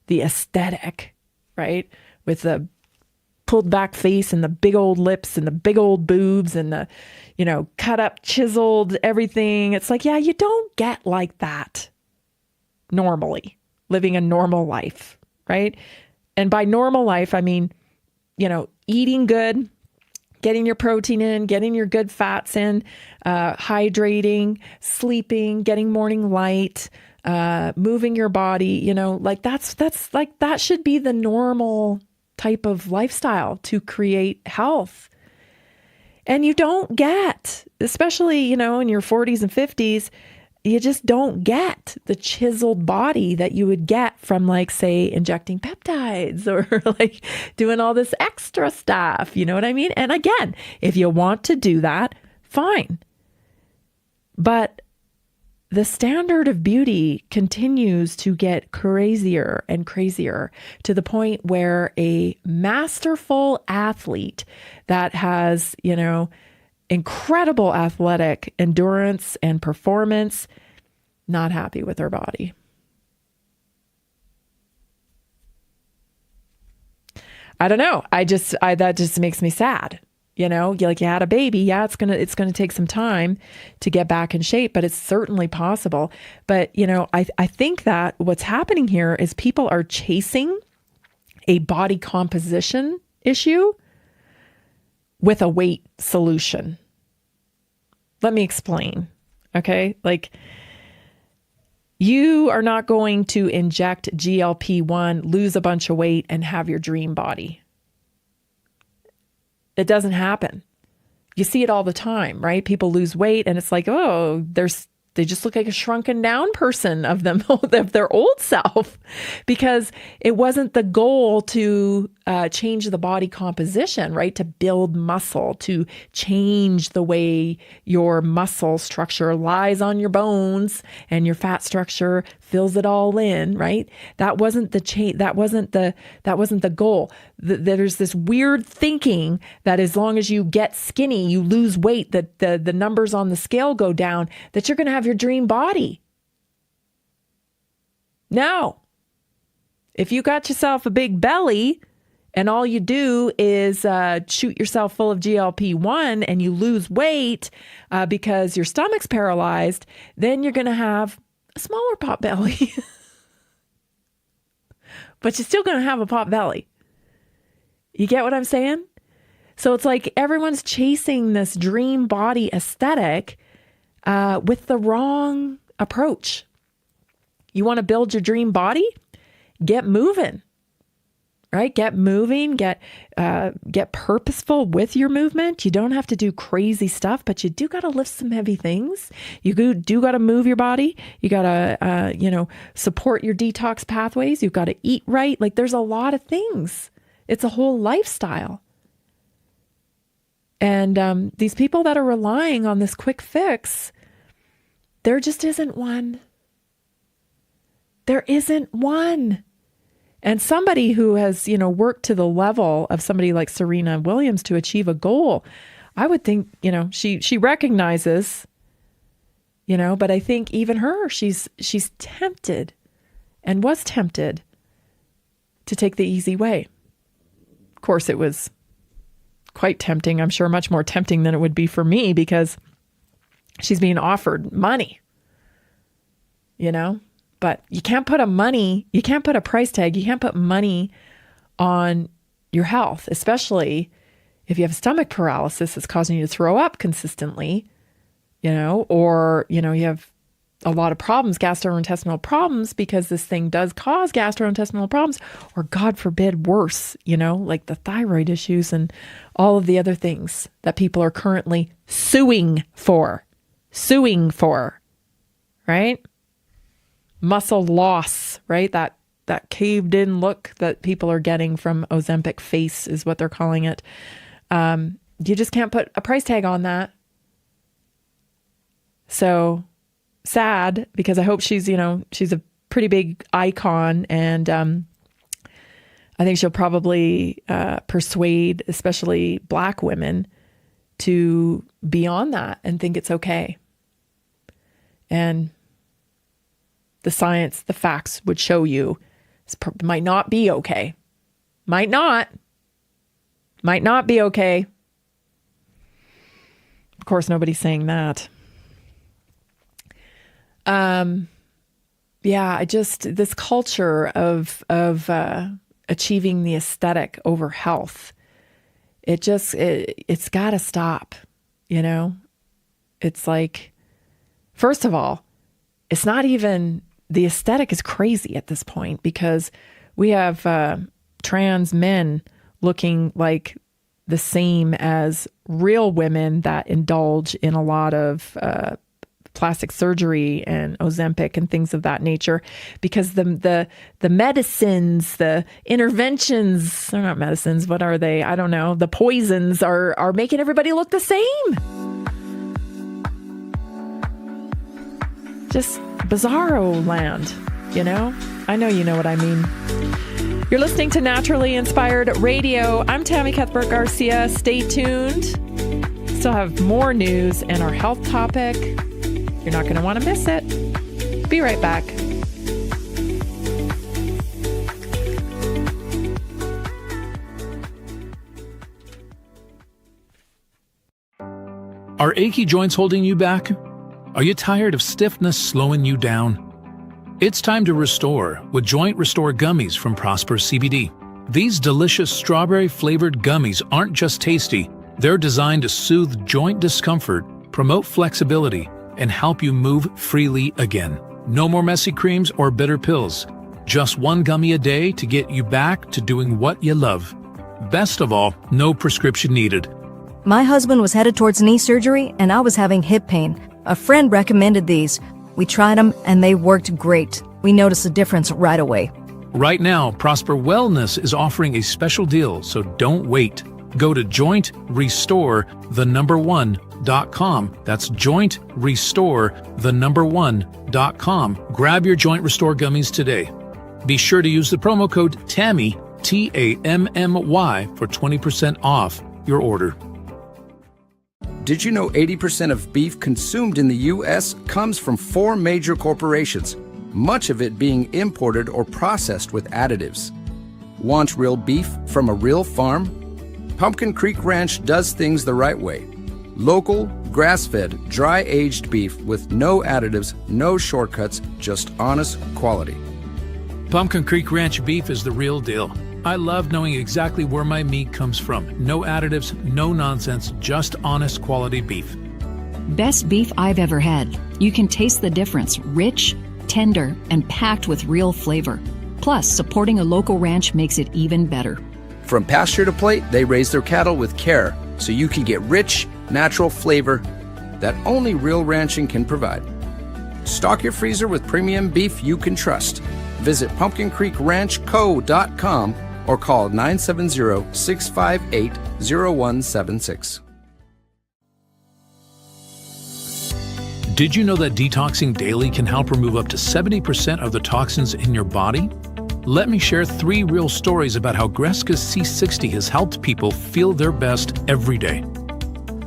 the aesthetic, right? With the pulled back face and the big old lips and the big old boobs and the, cut up, chiseled everything. It's like, yeah, you don't get like that normally, living a normal life, right? And by normal life, I mean, eating good, getting your protein in, getting your good fats in, hydrating, sleeping, getting morning light, moving your body, like that's like, that should be the normal type of lifestyle to create health. And you don't get, especially, in your 40s and 50s, you just don't get the chiseled body that you would get from, like, say, injecting peptides or like doing all this extra stuff. You know what I mean? And again, if you want to do that, fine. But the standard of beauty continues to get crazier and crazier to the point where a masterful athlete that has, incredible athletic endurance and performance, not happy with her body. I don't know. That just makes me sad. Like you had a baby. Yeah, it's gonna take some time to get back in shape, but it's certainly possible. But, I think that what's happening here is people are chasing a body composition issue with a weight solution. Let me explain. Okay. Like, you are not going to inject GLP-1, lose a bunch of weight, and have your dream body. It doesn't happen. You see it all the time, right? People lose weight and it's like, oh, they just look like a shrunken down person of them, of their old self, because it wasn't the goal to change the body composition, right? To build muscle, to change the way your muscle structure lies on your bones and your fat structure fills it all in, right? That wasn't the that wasn't the goal. There's this weird thinking that as long as you get skinny, you lose weight, that the numbers on the scale go down, that you're going to have your dream body. No. If you got yourself a big belly and all you do is shoot yourself full of GLP-1 and you lose weight because your stomach's paralyzed, then you're going to have a smaller pot belly. But you're still going to have a pot belly. You get what I'm saying? So it's like everyone's chasing this dream body aesthetic with the wrong approach. You want to build your dream body? Get moving, right? Get moving, get purposeful with your movement. You don't have to do crazy stuff, but you do got to lift some heavy things. You do got to move your body. You got to, support your detox pathways. You've got to eat right. Like, there's a lot of things. It's a whole lifestyle. And these people that are relying on this quick fix, there just isn't one. There isn't one. And somebody who has, worked to the level of somebody like Serena Williams to achieve a goal, I would think, she recognizes But I think even her, she's tempted and was tempted to take the easy way. Of course, it was quite tempting. I'm sure much more tempting than it would be for me because she's being offered money, but you can't put a price tag. You can't put money on your health, especially if you have stomach paralysis that's causing you to throw up consistently, or, you have a lot of problems, gastrointestinal problems, because this thing does cause gastrointestinal problems, or God forbid, worse, like the thyroid issues and all of the other things that people are currently suing for, right? Muscle loss, right? That caved in look that people are getting from Ozempic face is what they're calling it. You just can't put a price tag on that. So sad, because I hope she's a pretty big icon, and I think she'll probably persuade especially Black women to be on that and think it's okay. And the science, the facts would show you it might not be okay. Might not be okay. Of course, nobody's saying that. This culture of achieving the aesthetic over health, it's got to stop. It's like, first of all, it's not even, the aesthetic is crazy at this point, because we have trans men looking like the same as real women that indulge in a lot of plastic surgery and Ozempic and things of that nature, because the medicines, the interventions, they're not medicines, what are they? I don't know. The poisons are making everybody look the same. Just bizarro land, I know you know what I mean. You're listening to Naturally Inspired Radio. I'm Tammy Cuthbert Garcia. Stay tuned. Still have more news and our health topic. You're not going to want to miss it. Be right back. Are achy joints holding you back? Are you tired of stiffness slowing you down? It's time to restore with Joint Restore Gummies from Prosper CBD. These delicious strawberry-flavored gummies aren't just tasty. They're designed to soothe joint discomfort, promote flexibility, and help you move freely again. No more messy creams or bitter pills. Just one gummy a day to get you back to doing what you love. Best of all, no prescription needed. My husband was headed towards knee surgery, and I was having hip pain. A friend recommended these. We tried them, and they worked great. We noticed a difference right away. Right now, Prosper Wellness is offering a special deal, so don't wait. Go to jointrestore1.com. That's jointrestore1.com. Grab your Joint Restore gummies today. Be sure to use the promo code TAMMY, TAMMY, for 20% off your order. Did you know 80% of beef consumed in the U.S. comes from 4 major corporations, much of it being imported or processed with additives? Want real beef from a real farm? Pumpkin Creek Ranch does things the right way. Local, grass-fed, dry-aged beef with no additives, no shortcuts, just honest quality. Pumpkin Creek Ranch beef is the real deal. I love knowing exactly where my meat comes from. No additives, no nonsense, just honest quality beef. Best beef I've ever had. You can taste the difference. Rich, tender, and packed with real flavor. Plus, supporting a local ranch makes it even better. From pasture to plate, they raise their cattle with care, so you can get rich, natural flavor that only real ranching can provide. Stock your freezer with premium beef you can trust. Visit pumpkincreekranchco.com or call 970-658-0176. Did you know that detoxing daily can help remove up to 70% of the toxins in your body? Let me share 3 real stories about how Greska's C60 has helped people feel their best every day.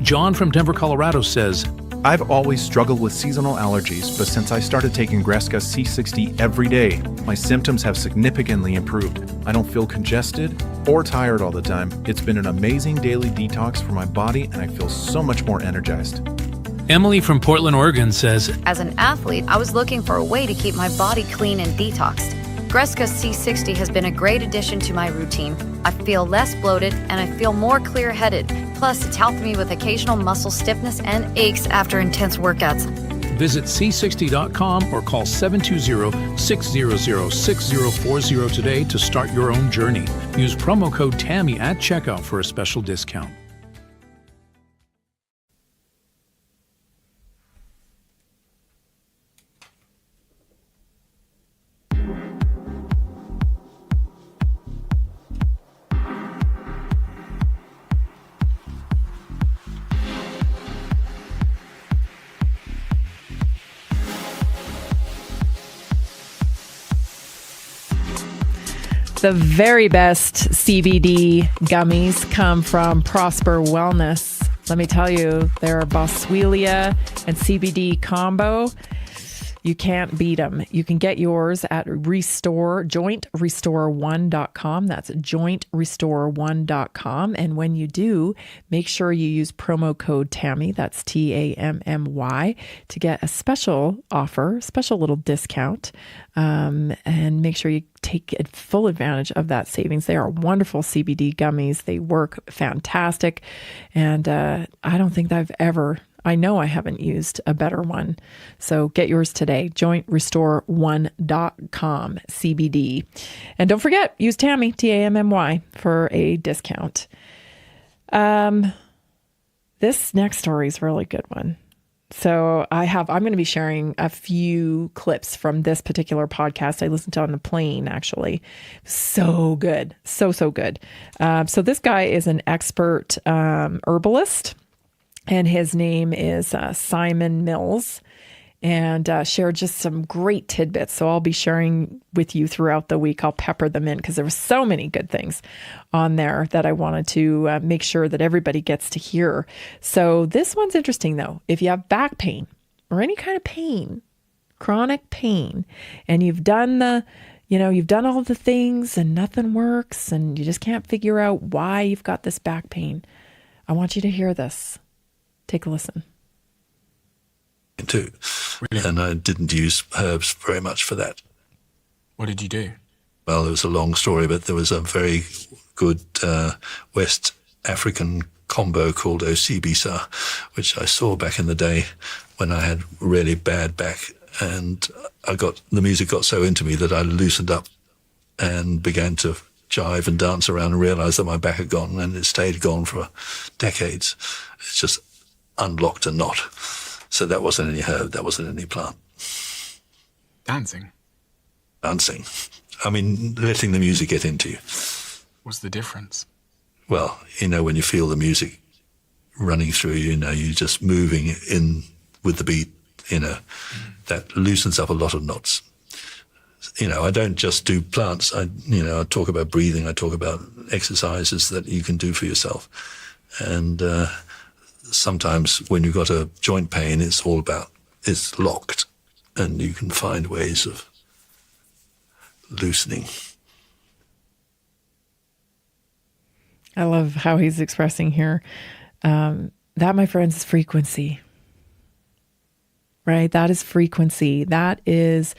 John from Denver, Colorado says, I've always struggled with seasonal allergies, but since I started taking Graska C60 every day, my symptoms have significantly improved. I don't feel congested or tired all the time. It's been an amazing daily detox for my body, and I feel so much more energized. Emily from Portland, Oregon says, As an athlete, I was looking for a way to keep my body clean and detoxed. Greska C60 has been a great addition to my routine. I feel less bloated and I feel more clear-headed. Plus, it's helped me with occasional muscle stiffness and aches after intense workouts. Visit c60.com or call 720-600-6040 today to start your own journey. Use promo code TAMMY at checkout for a special discount. The very best CBD gummies come from Prosper Wellness. Let me tell you, their Boswellia and CBD combo, you can't beat them. You can get yours at jointrestore1.com. That's jointrestore1.com. And when you do, make sure you use promo code TAMMY, that's TAMMY, to get a special offer, special little discount. And make sure you take full advantage of that savings. They are wonderful CBD gummies. They work fantastic. And I don't think I know I haven't used a better one. So get yours today. jointrestore1.com CBD. And don't forget, use Tammy, TAMMY, for a discount. This next story is a really good one. So I'm going to be sharing a few clips from this particular podcast. I listened to on the plane, actually. So good. So good. So this guy is an expert herbalist, and his name is Simon Mills, and shared just some great tidbits. So I'll be sharing with you throughout the week. I'll pepper them in because there were so many good things on there that I wanted to make sure that everybody gets to hear. So this one's interesting, though. If you have back pain or any kind of pain, chronic pain, and you've done all the things and nothing works and you just can't figure out why you've got this back pain, I want you to hear this. Take a listen. Too. Really? And I didn't use herbs very much for that. What did you do? Well, it was a long story, but there was a very good West African combo called Ozempic, which I saw back in the day when I had really bad back, and the music got so into me that I loosened up and began to jive and dance around and realized that my back had gone, and it stayed gone for decades. It's just unlocked a knot. So that wasn't any herb, that wasn't any plant. Dancing? Dancing. I mean, letting the music get into you. What's the difference? Well, when you feel the music running through you, you're just moving in with the beat, that loosens up a lot of knots. I don't just do plants. I talk about breathing. I talk about exercises that you can do for yourself. And sometimes when you've got a joint pain, it's locked, and you can find ways of loosening. I love how he's expressing here. That, my friends, is frequency. Right? That is frequency. That is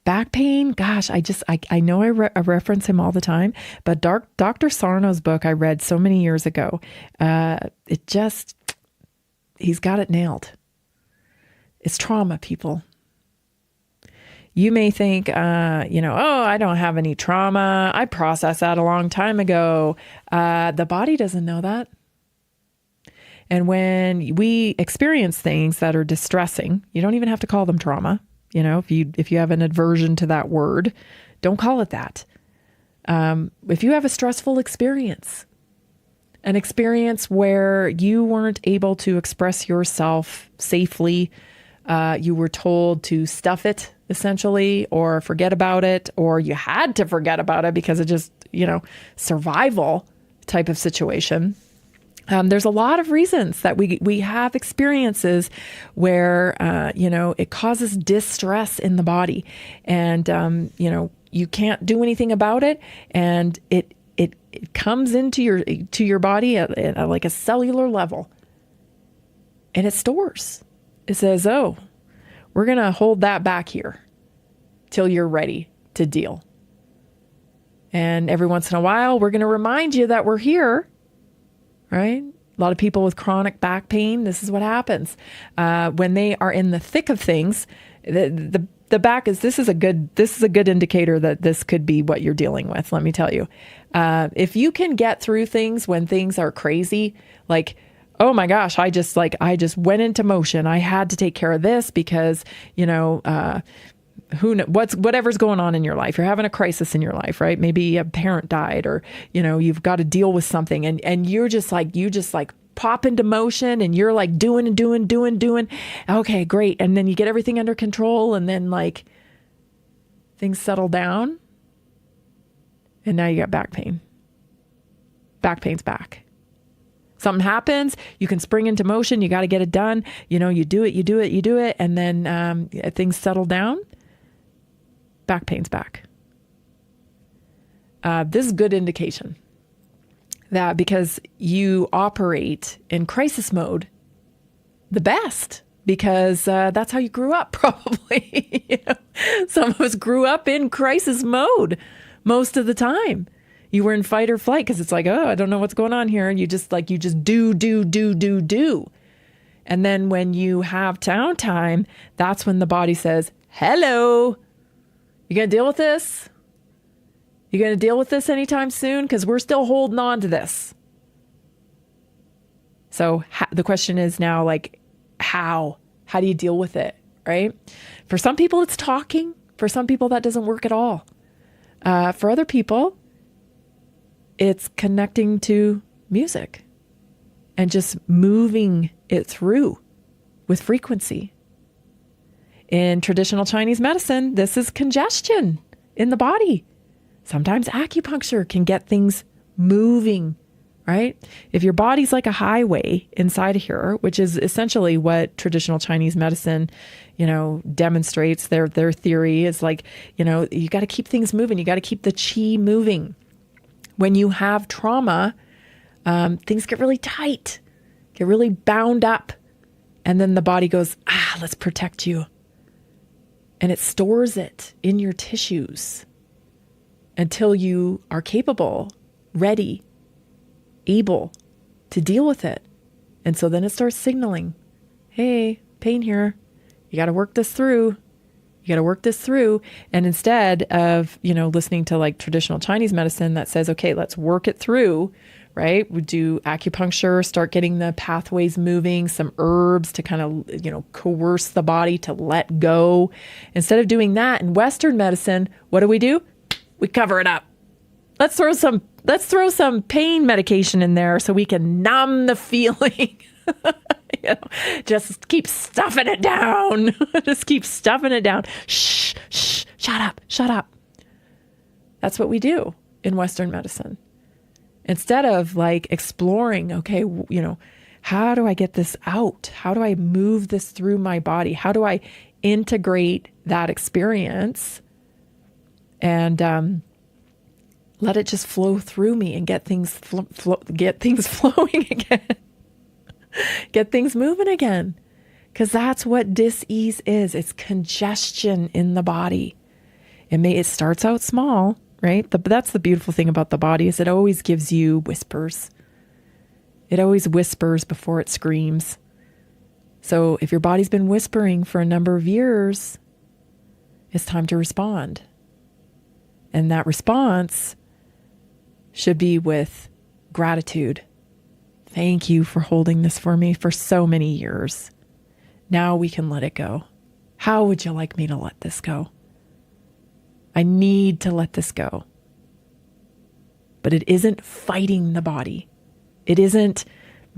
back pain. Gosh, I know I reference him all the time, but Dr. Sarno's book I read so many years ago, he's got it nailed. It's trauma, people. You may think, I don't have any trauma. I processed that a long time ago. The body doesn't know that. And when we experience things that are distressing, you don't even have to call them trauma. If you have an aversion to that word, don't call it that. If you have a stressful experience, an experience where you weren't able to express yourself safely, you were told to stuff it, essentially, or forget about it, or you had to forget about it because of just, survival type of situation. There's a lot of reasons that we have experiences where, it causes distress in the body, and, you can't do anything about it. And it comes into your body at like a cellular level, and it stores. It says, oh, we're going to hold that back here till you're ready to deal. And every once in a while, we're going to remind you that we're here, right? A lot of people with chronic back pain, this is what happens. When they are in the thick of things, the back this is a good indicator that this could be what you're dealing with. Let me tell you, if you can get through things when things are crazy, like, oh my gosh, I just went into motion. I had to take care of this because, whatever's going on in your life, you're having a crisis in your life, right? Maybe a parent died, or, you've got to deal with something, and you just pop into motion, and you're like doing. Okay, great. And then you get everything under control, and then like things settle down, and now you got back pain. Back pain's back. Something happens, you can spring into motion, you got to get it done. You do it. And then things settle down. Back pain's back. This is good indication that because you operate in crisis mode the best, because that's how you grew up, probably. Some of us grew up in crisis mode most of the time. You were in fight or flight because it's like, oh, I don't know what's going on here. And you just do. And then when you have downtime, that's when the body says, hello, you going to deal with this? You going to deal with this anytime soon? Because we're still holding on to this. So the question is now, like, how do you deal with it, right? For some people, it's talking. For some people, that doesn't work at all. For other people, it's connecting to music and just moving it through with frequency. In traditional Chinese medicine, this is congestion in the body. Sometimes acupuncture can get things moving, right? If your body's like a highway inside of here, which is essentially what traditional Chinese medicine, demonstrates, their theory is like, you got to keep things moving. You got to keep the qi moving. When you have trauma, things get really tight, get really bound up. And then the body goes, let's protect you. And it stores it in your tissues until you are capable, ready, able to deal with it. And so then it starts signaling, hey, pain here. You got to work this through. You got to work this through. And instead of, listening to like traditional Chinese medicine that says, okay, let's work it through, right? We do acupuncture, start getting the pathways moving, some herbs to kind of, coerce the body to let go. Instead of doing that in Western medicine, what do? We cover it up. Let's throw some pain medication in there so we can numb the feeling. Just keep stuffing it down. Just keep stuffing it down. Shh, shut up. That's what we do in Western medicine. Instead of like exploring, okay, how do I get this out? How do I move this through my body? How do I integrate that experience and let it just flow through me and get things flowing again. Get things moving again. Because that's what dis-ease is. It's congestion in the body. It starts out small, right? But that's the beautiful thing about the body is it always gives you whispers. It always whispers before it screams. So if your body's been whispering for a number of years, it's time to respond. And that response should be with gratitude. Thank you for holding this for me for so many years. Now we can let it go. How would you like me to let this go? I need to let this go. But it isn't fighting the body. It isn't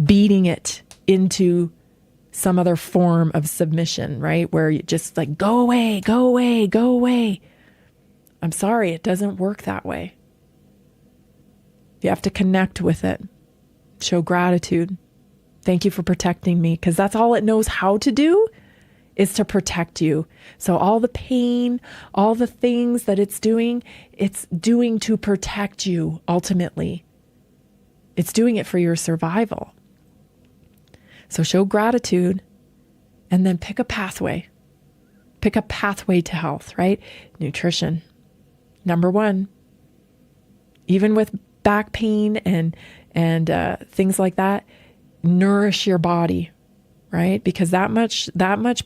beating it into some other form of submission, right? Where you just like, go away, go away, go away. I'm sorry, it doesn't work that way. You have to connect with it. Show gratitude. Thank you for protecting me, because that's all it knows how to do, is to protect you. So all the pain, all the things that it's doing to protect you ultimately. It's doing it for your survival. So show gratitude and then pick a pathway. Pick a pathway to health, right? Nutrition. Number one. Even with back pain and things like that, nourish your body, right? Because that much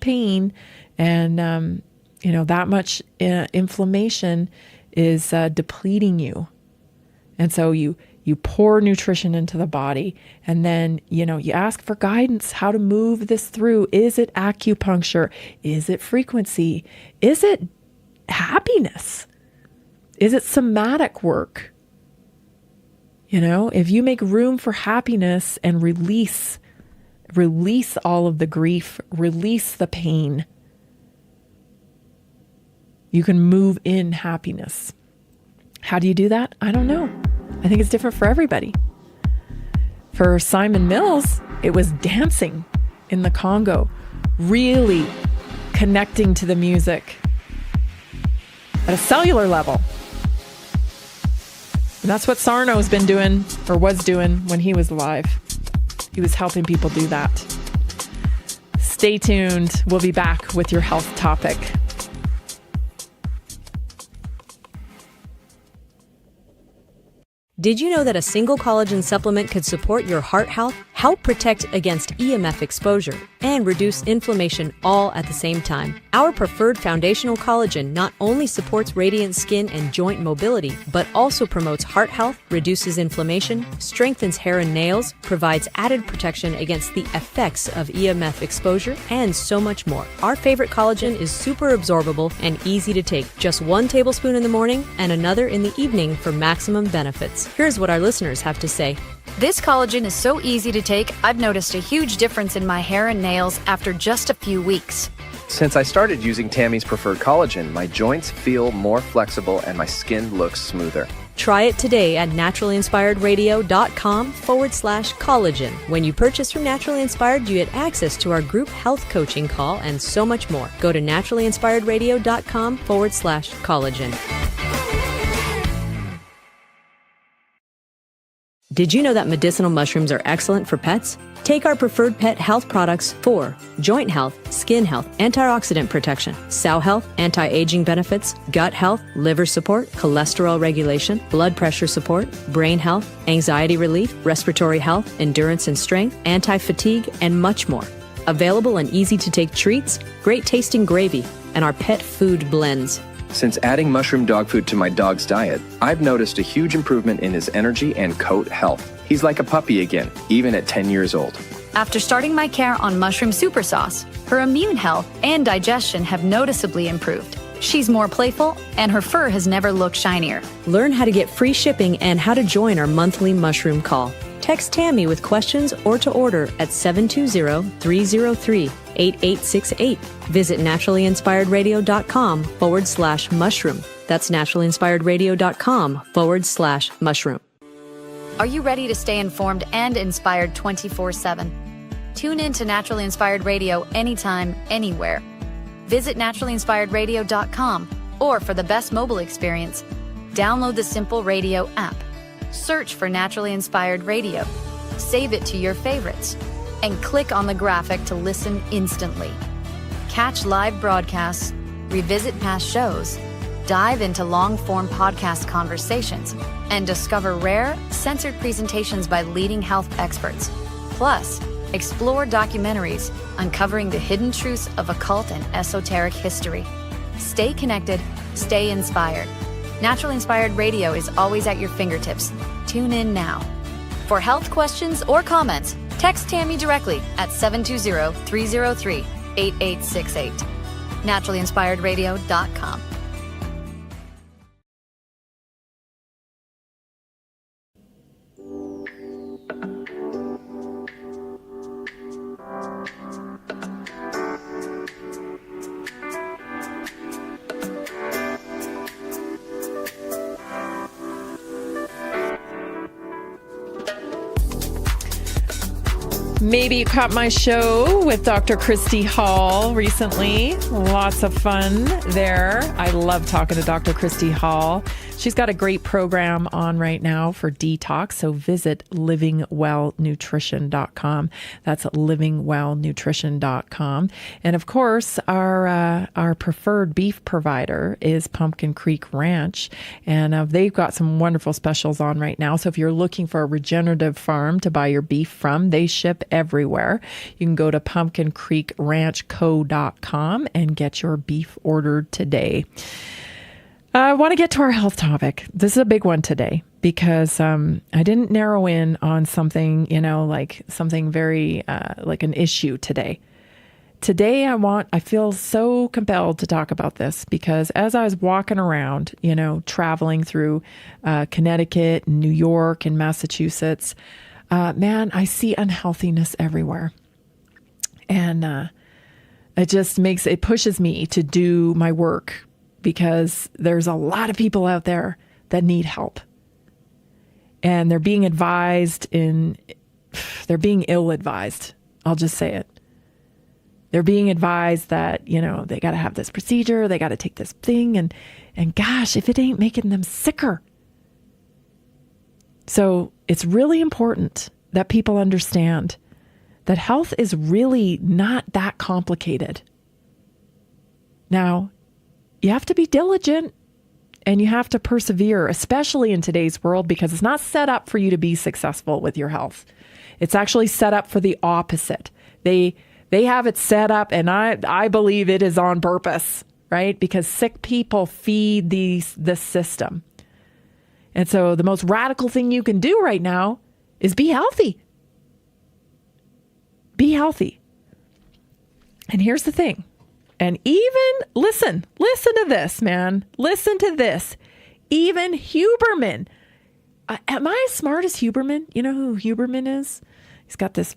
pain and that much inflammation is depleting you. And so you pour nutrition into the body, and then you ask for guidance how to move this through. Is it acupuncture? Is it frequency? Is it happiness? Is it somatic work? If you make room for happiness and release all of the grief, release the pain, you can move in happiness. How do you do that? I don't know. I think it's different for everybody. For Simon Mills, it was dancing in the Congo, really connecting to the music at a cellular level. And that's what Sarno's been doing, or was doing, when he was alive. He was helping people do that. Stay tuned. We'll be back with your health topic. Did you know that a single collagen supplement could support your heart health, help protect against EMF exposure, and reduce inflammation all at the same time? Our preferred foundational collagen not only supports radiant skin and joint mobility, but also promotes heart health, reduces inflammation, strengthens hair and nails, provides added protection against the effects of EMF exposure, and so much more. Our favorite collagen is super absorbable and easy to take. Just 1 tablespoon in the morning and another in the evening for maximum benefits. Here's what our listeners have to say. This collagen is so easy to take, I've noticed a huge difference in my hair and nails after just a few weeks. Since I started using Tammy's preferred collagen, my joints feel more flexible and my skin looks smoother. Try it today at naturalinspiredраdio.com/collagen. When you purchase from Naturally Inspired, you get access to our group health coaching call and so much more. Go to naturalinspiredradio.com/collagen. Did you know that medicinal mushrooms are excellent for pets? Take our preferred pet health products for joint health, skin health, antioxidant protection, cell health, anti-aging benefits, gut health, liver support, cholesterol regulation, blood pressure support, brain health, anxiety relief, respiratory health, endurance and strength, anti-fatigue, and much more. Available in easy-to-take treats, great tasting gravy, and our pet food blends. Since adding mushroom dog food to my dog's diet, I've noticed a huge improvement in his energy and coat health. He's like a puppy again, even at 10 years old. After starting my care on mushroom super sauce, her immune health and digestion have noticeably improved. She's more playful, and her fur has never looked shinier. Learn how to get free shipping and how to join our monthly mushroom call. Text Tammy with questions or to order at 720-303-8868. Visit naturalinspiredradio.com/mushroom. That's naturalinspiredradio.com/mushroom. Are you ready to stay informed and inspired 24/7? Tune in to Naturally Inspired Radio anytime, anywhere. Visit naturalinspiredradio.com, or for the best mobile experience, download the Simple Radio app. Search for Naturally Inspired Radio, save it to your favorites, and click on the graphic to listen instantly. Catch live broadcasts, revisit past shows, dive into long-form podcast conversations, and discover rare, censored presentations by leading health experts. Plus, explore documentaries uncovering the hidden truths of occult and esoteric history. Stay connected, stay inspired. Naturally Inspired Radio is always at your fingertips. Tune in now. For health questions or comments, text Tammy directly at 720-303-8868. naturalinspiredradio.com. Maybe you caught my show with Dr. Christy Hall recently. Lots of fun there. I love talking to Dr. Christy Hall. She's got a great program on right now for detox, so visit livingwellnutrition.com. That's livingwellnutrition.com. And of course, our preferred beef provider is Pumpkin Creek Ranch, and they've got some wonderful specials on right now. So if you're looking for a regenerative farm to buy your beef from, they ship everywhere. You can go to pumpkincreekranchco.com and get your beef ordered today. I want to get to our health topic. This is a big one today because I didn't narrow in on something, like something very like an issue today. Today, I feel so compelled to talk about this because as I was walking around, traveling through Connecticut, and New York, and Massachusetts, man, I see unhealthiness everywhere. And it pushes me to do my work because there's a lot of people out there that need help. And they're being ill-advised. I'll just say it. They're being advised that, they got to have this procedure, they got to take this thing, and gosh, if it ain't making them sicker. So it's really important that people understand that health is really not that complicated. Now, you have to be diligent and you have to persevere, especially in today's world, because it's not set up for you to be successful with your health. It's actually set up for the opposite. They have it set up, and I believe it is on purpose, right? Because sick people feed this system. And so the most radical thing you can do right now is be healthy. Be healthy. And here's the thing. And even, listen to this, man. Listen to this. Even Huberman. Am I as smart as Huberman? You know who Huberman is? He's got this,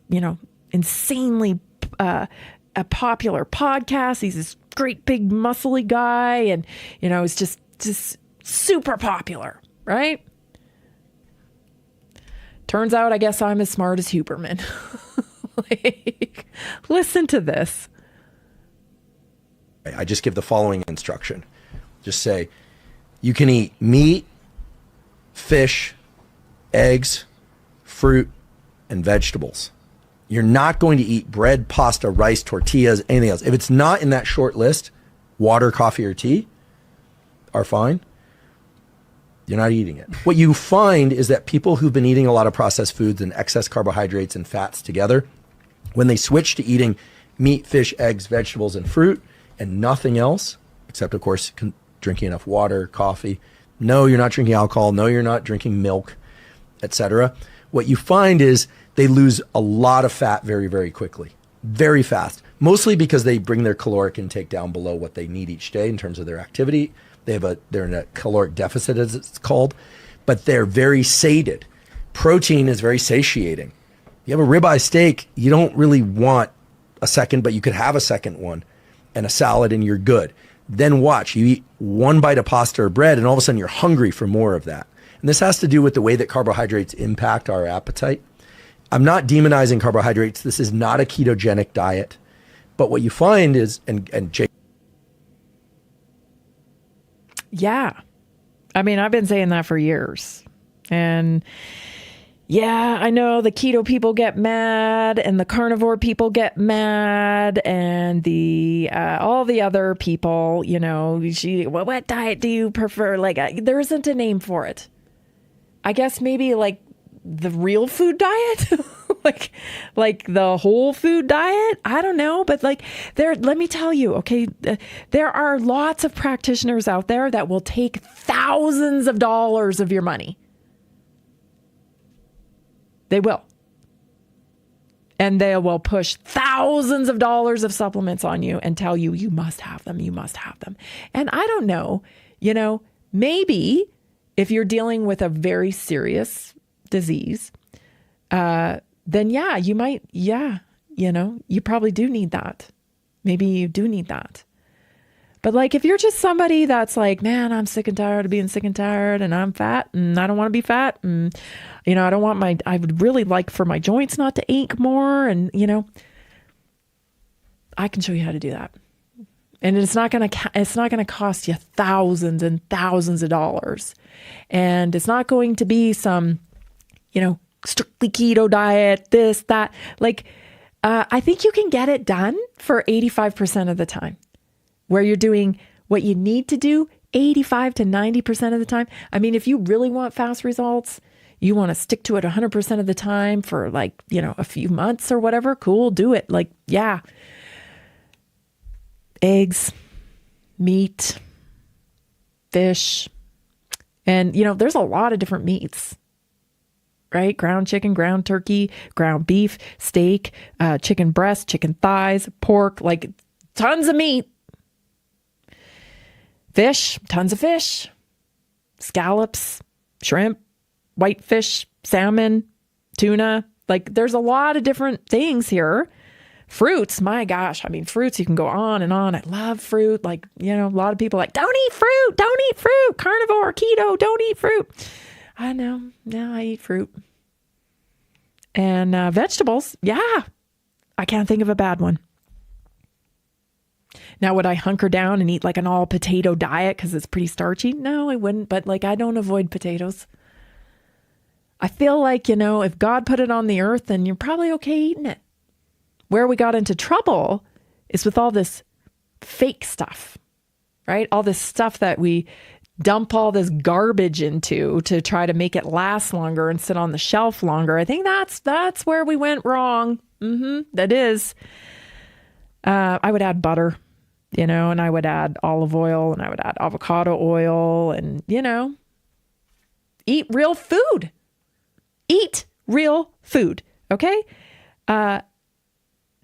insanely a popular podcast. He's this great big muscly guy, and he's just super popular, right? Turns out, I guess I'm as smart as Huberman. Listen to this. I just give the following instruction. Just say, you can eat meat, fish, eggs, fruit, and vegetables. You're not going to eat bread, pasta, rice, tortillas, anything else. If it's not in that short list, water, coffee, or tea are fine. You're not eating it. What you find is that people who've been eating a lot of processed foods and excess carbohydrates and fats together, when they switch to eating meat, fish, eggs, vegetables, and fruit, and nothing else, except, of course, drinking enough water, coffee. No, you're not drinking alcohol. No, you're not drinking milk, etc. What you find is they lose a lot of fat very, very quickly, very fast, mostly because they bring their caloric intake down below what they need each day in terms of their activity. They're in a caloric deficit, as it's called, but they're very sated. Protein is very satiating. You have a ribeye steak, you don't really want a second, but you could have a second one and a salad and you're good. Then watch, you eat one bite of pasta or bread and all of a sudden you're hungry for more of that. And this has to do with the way that carbohydrates impact our appetite. I'm not demonizing carbohydrates. This is not a ketogenic diet. But what you find is, and Jake. Yeah. I mean, I've been saying that for years. And yeah, I know the keto people get mad and the carnivore people get mad and the all the other people, what diet do you prefer? There isn't a name for it. I guess maybe the real food diet, like the whole food diet. I don't know, but let me tell you, okay, there are lots of practitioners out there that will take thousands of dollars of your money. They will. And they will push thousands of dollars of supplements on you and tell you, you must have them, you must have them. And I don't know, maybe if you're dealing with a very serious disease, then yeah, you might, you probably do need that. Maybe you do need that. But like, if you're just somebody that's like, man, I'm sick and tired of being sick and tired, and I'm fat and I don't want to be fat, and, you know, I would really like for my joints not to ache more. And, you know, I can show you how to do that. And it's not going to cost you thousands and thousands of dollars. And it's not going to be some, you know, strictly keto diet, this, that. Like, I think you can get it done for 85% of the time, where you're doing what you need to do 85 to 90% of the time. I mean, if you really want fast results, you want to stick to it 100% of the time for like, you know, a few months or whatever, cool, do it. Like, yeah. Eggs, meat, fish, and, you know, there's a lot of different meats, right? Ground chicken, ground turkey, ground beef, steak, chicken breast, chicken thighs, pork, like tons of meat. Fish, tons of fish, scallops, shrimp, whitefish, salmon, tuna. Like, there's a lot of different things here. Fruits, my gosh. I mean, fruits, you can go on and on. I love fruit. Like, you know, a lot of people are like, don't eat fruit, carnivore, keto, don't eat fruit. I know. No, I eat fruit. And vegetables, yeah. I can't think of a bad one. Now, would I hunker down and eat like an all potato diet because it's pretty starchy? No, I wouldn't. But like, I don't avoid potatoes. I feel like, you know, if God put it on the earth, then you're probably okay eating it. Where we got into trouble is with all this fake stuff, right? All this stuff that we dump all this garbage into to try to make it last longer and sit on the shelf longer. I think that's where we went wrong. That is. I would add butter, you know, and I would add olive oil, and I would add avocado oil, and, you know, eat real food. Eat real food, okay?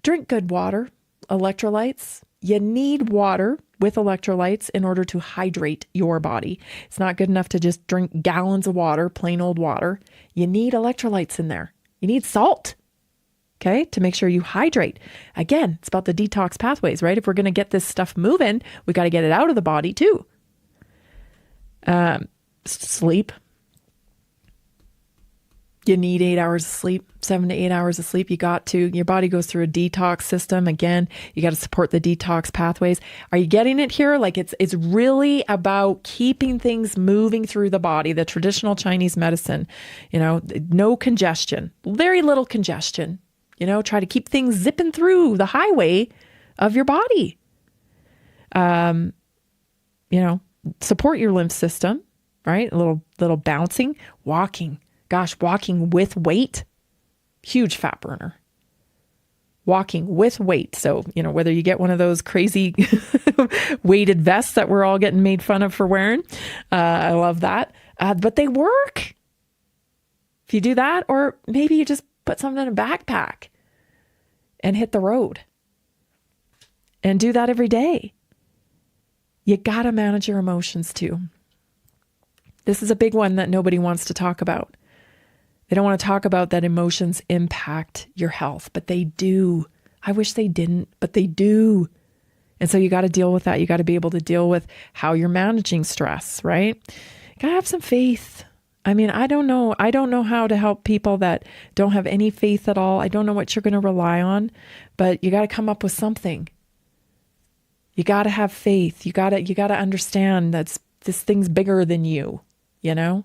Drink good water, electrolytes. You need water with electrolytes in order to hydrate your body. It's not good enough to just drink gallons of water, plain old water. You need electrolytes in there. You need salt, okay, to make sure you hydrate. Again, it's about the detox pathways, right? If we're going to get this stuff moving, we got to get it out of the body too. Sleep. You need 8 hours of sleep, 7 to 8 hours of sleep. You got to. Your body goes through a detox system. Again, you got to support the detox pathways. Are you getting it here? Like, it's really about keeping things moving through the body. The traditional Chinese medicine, you know, no congestion, very little congestion. You know, try to keep things zipping through the highway of your body. You know, support your lymph system, right? A little bouncing, walking. Gosh, walking with weight, huge fat burner. Walking with weight. So, you know, whether you get one of those crazy weighted vests that we're all getting made fun of for wearing, I love that. But they work. If you do that, or maybe you just put something in a backpack and hit the road and do that every day. You got to manage your emotions too. This is a big one that nobody wants to talk about. They don't want to talk about that emotions impact your health, but they do. I wish they didn't, but they do. And so you got to deal with that. You got to be able to deal with how you're managing stress, right? You got to have some faith. I mean, I don't know how to help people that don't have any faith at all. I don't know what you're going to rely on, but you got to come up with something. You got to have faith. You got to understand that this thing's bigger than you, you know?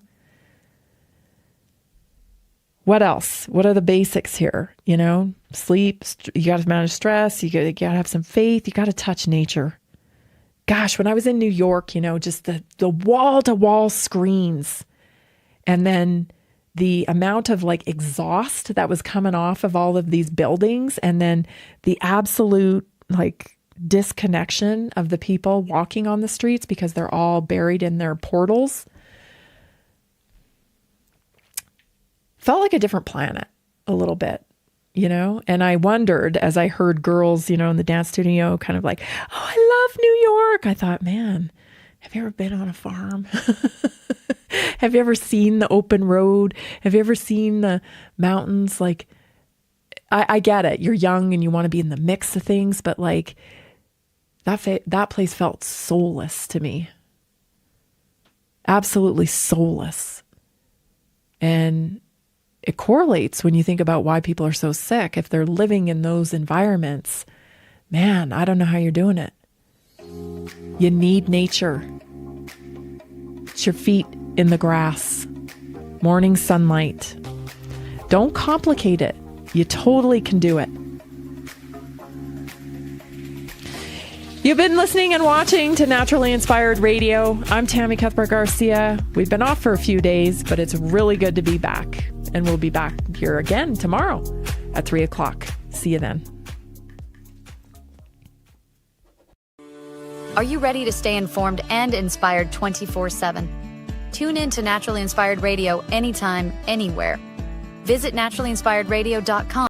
What else? What are the basics here? You know, sleep, you got to manage stress. You got to have some faith. You got to touch nature. Gosh, when I was in New York, you know, just the wall to wall screens, and then the amount of like exhaust that was coming off of all of these buildings, and then the absolute like disconnection of the people walking on the streets because they're all buried in their portals. Felt like a different planet a little bit, you know? And I wondered as I heard girls, you know, in the dance studio kind of like, oh, I love New York. I thought, man, have you ever been on a farm? Have you ever seen the open road? Have you ever seen the mountains? Like, I get it. You're young and you want to be in the mix of things, but like, That place felt soulless to me. Absolutely soulless. And it correlates when you think about why people are so sick. If they're living in those environments, man, I don't know how you're doing it. You need nature. It's your feet in the grass, morning sunlight. Don't complicate it. You totally can do it. You've been listening and watching to Naturally Inspired Radio. I'm Tammy Cuthbert-Garcia. We've been off for a few days, but it's really good to be back. And we'll be back here again tomorrow at 3 o'clock. See you then. Are you ready to stay informed and inspired 24/7? Tune in to Naturally Inspired Radio anytime, anywhere. Visit naturallyinspiredradio.com.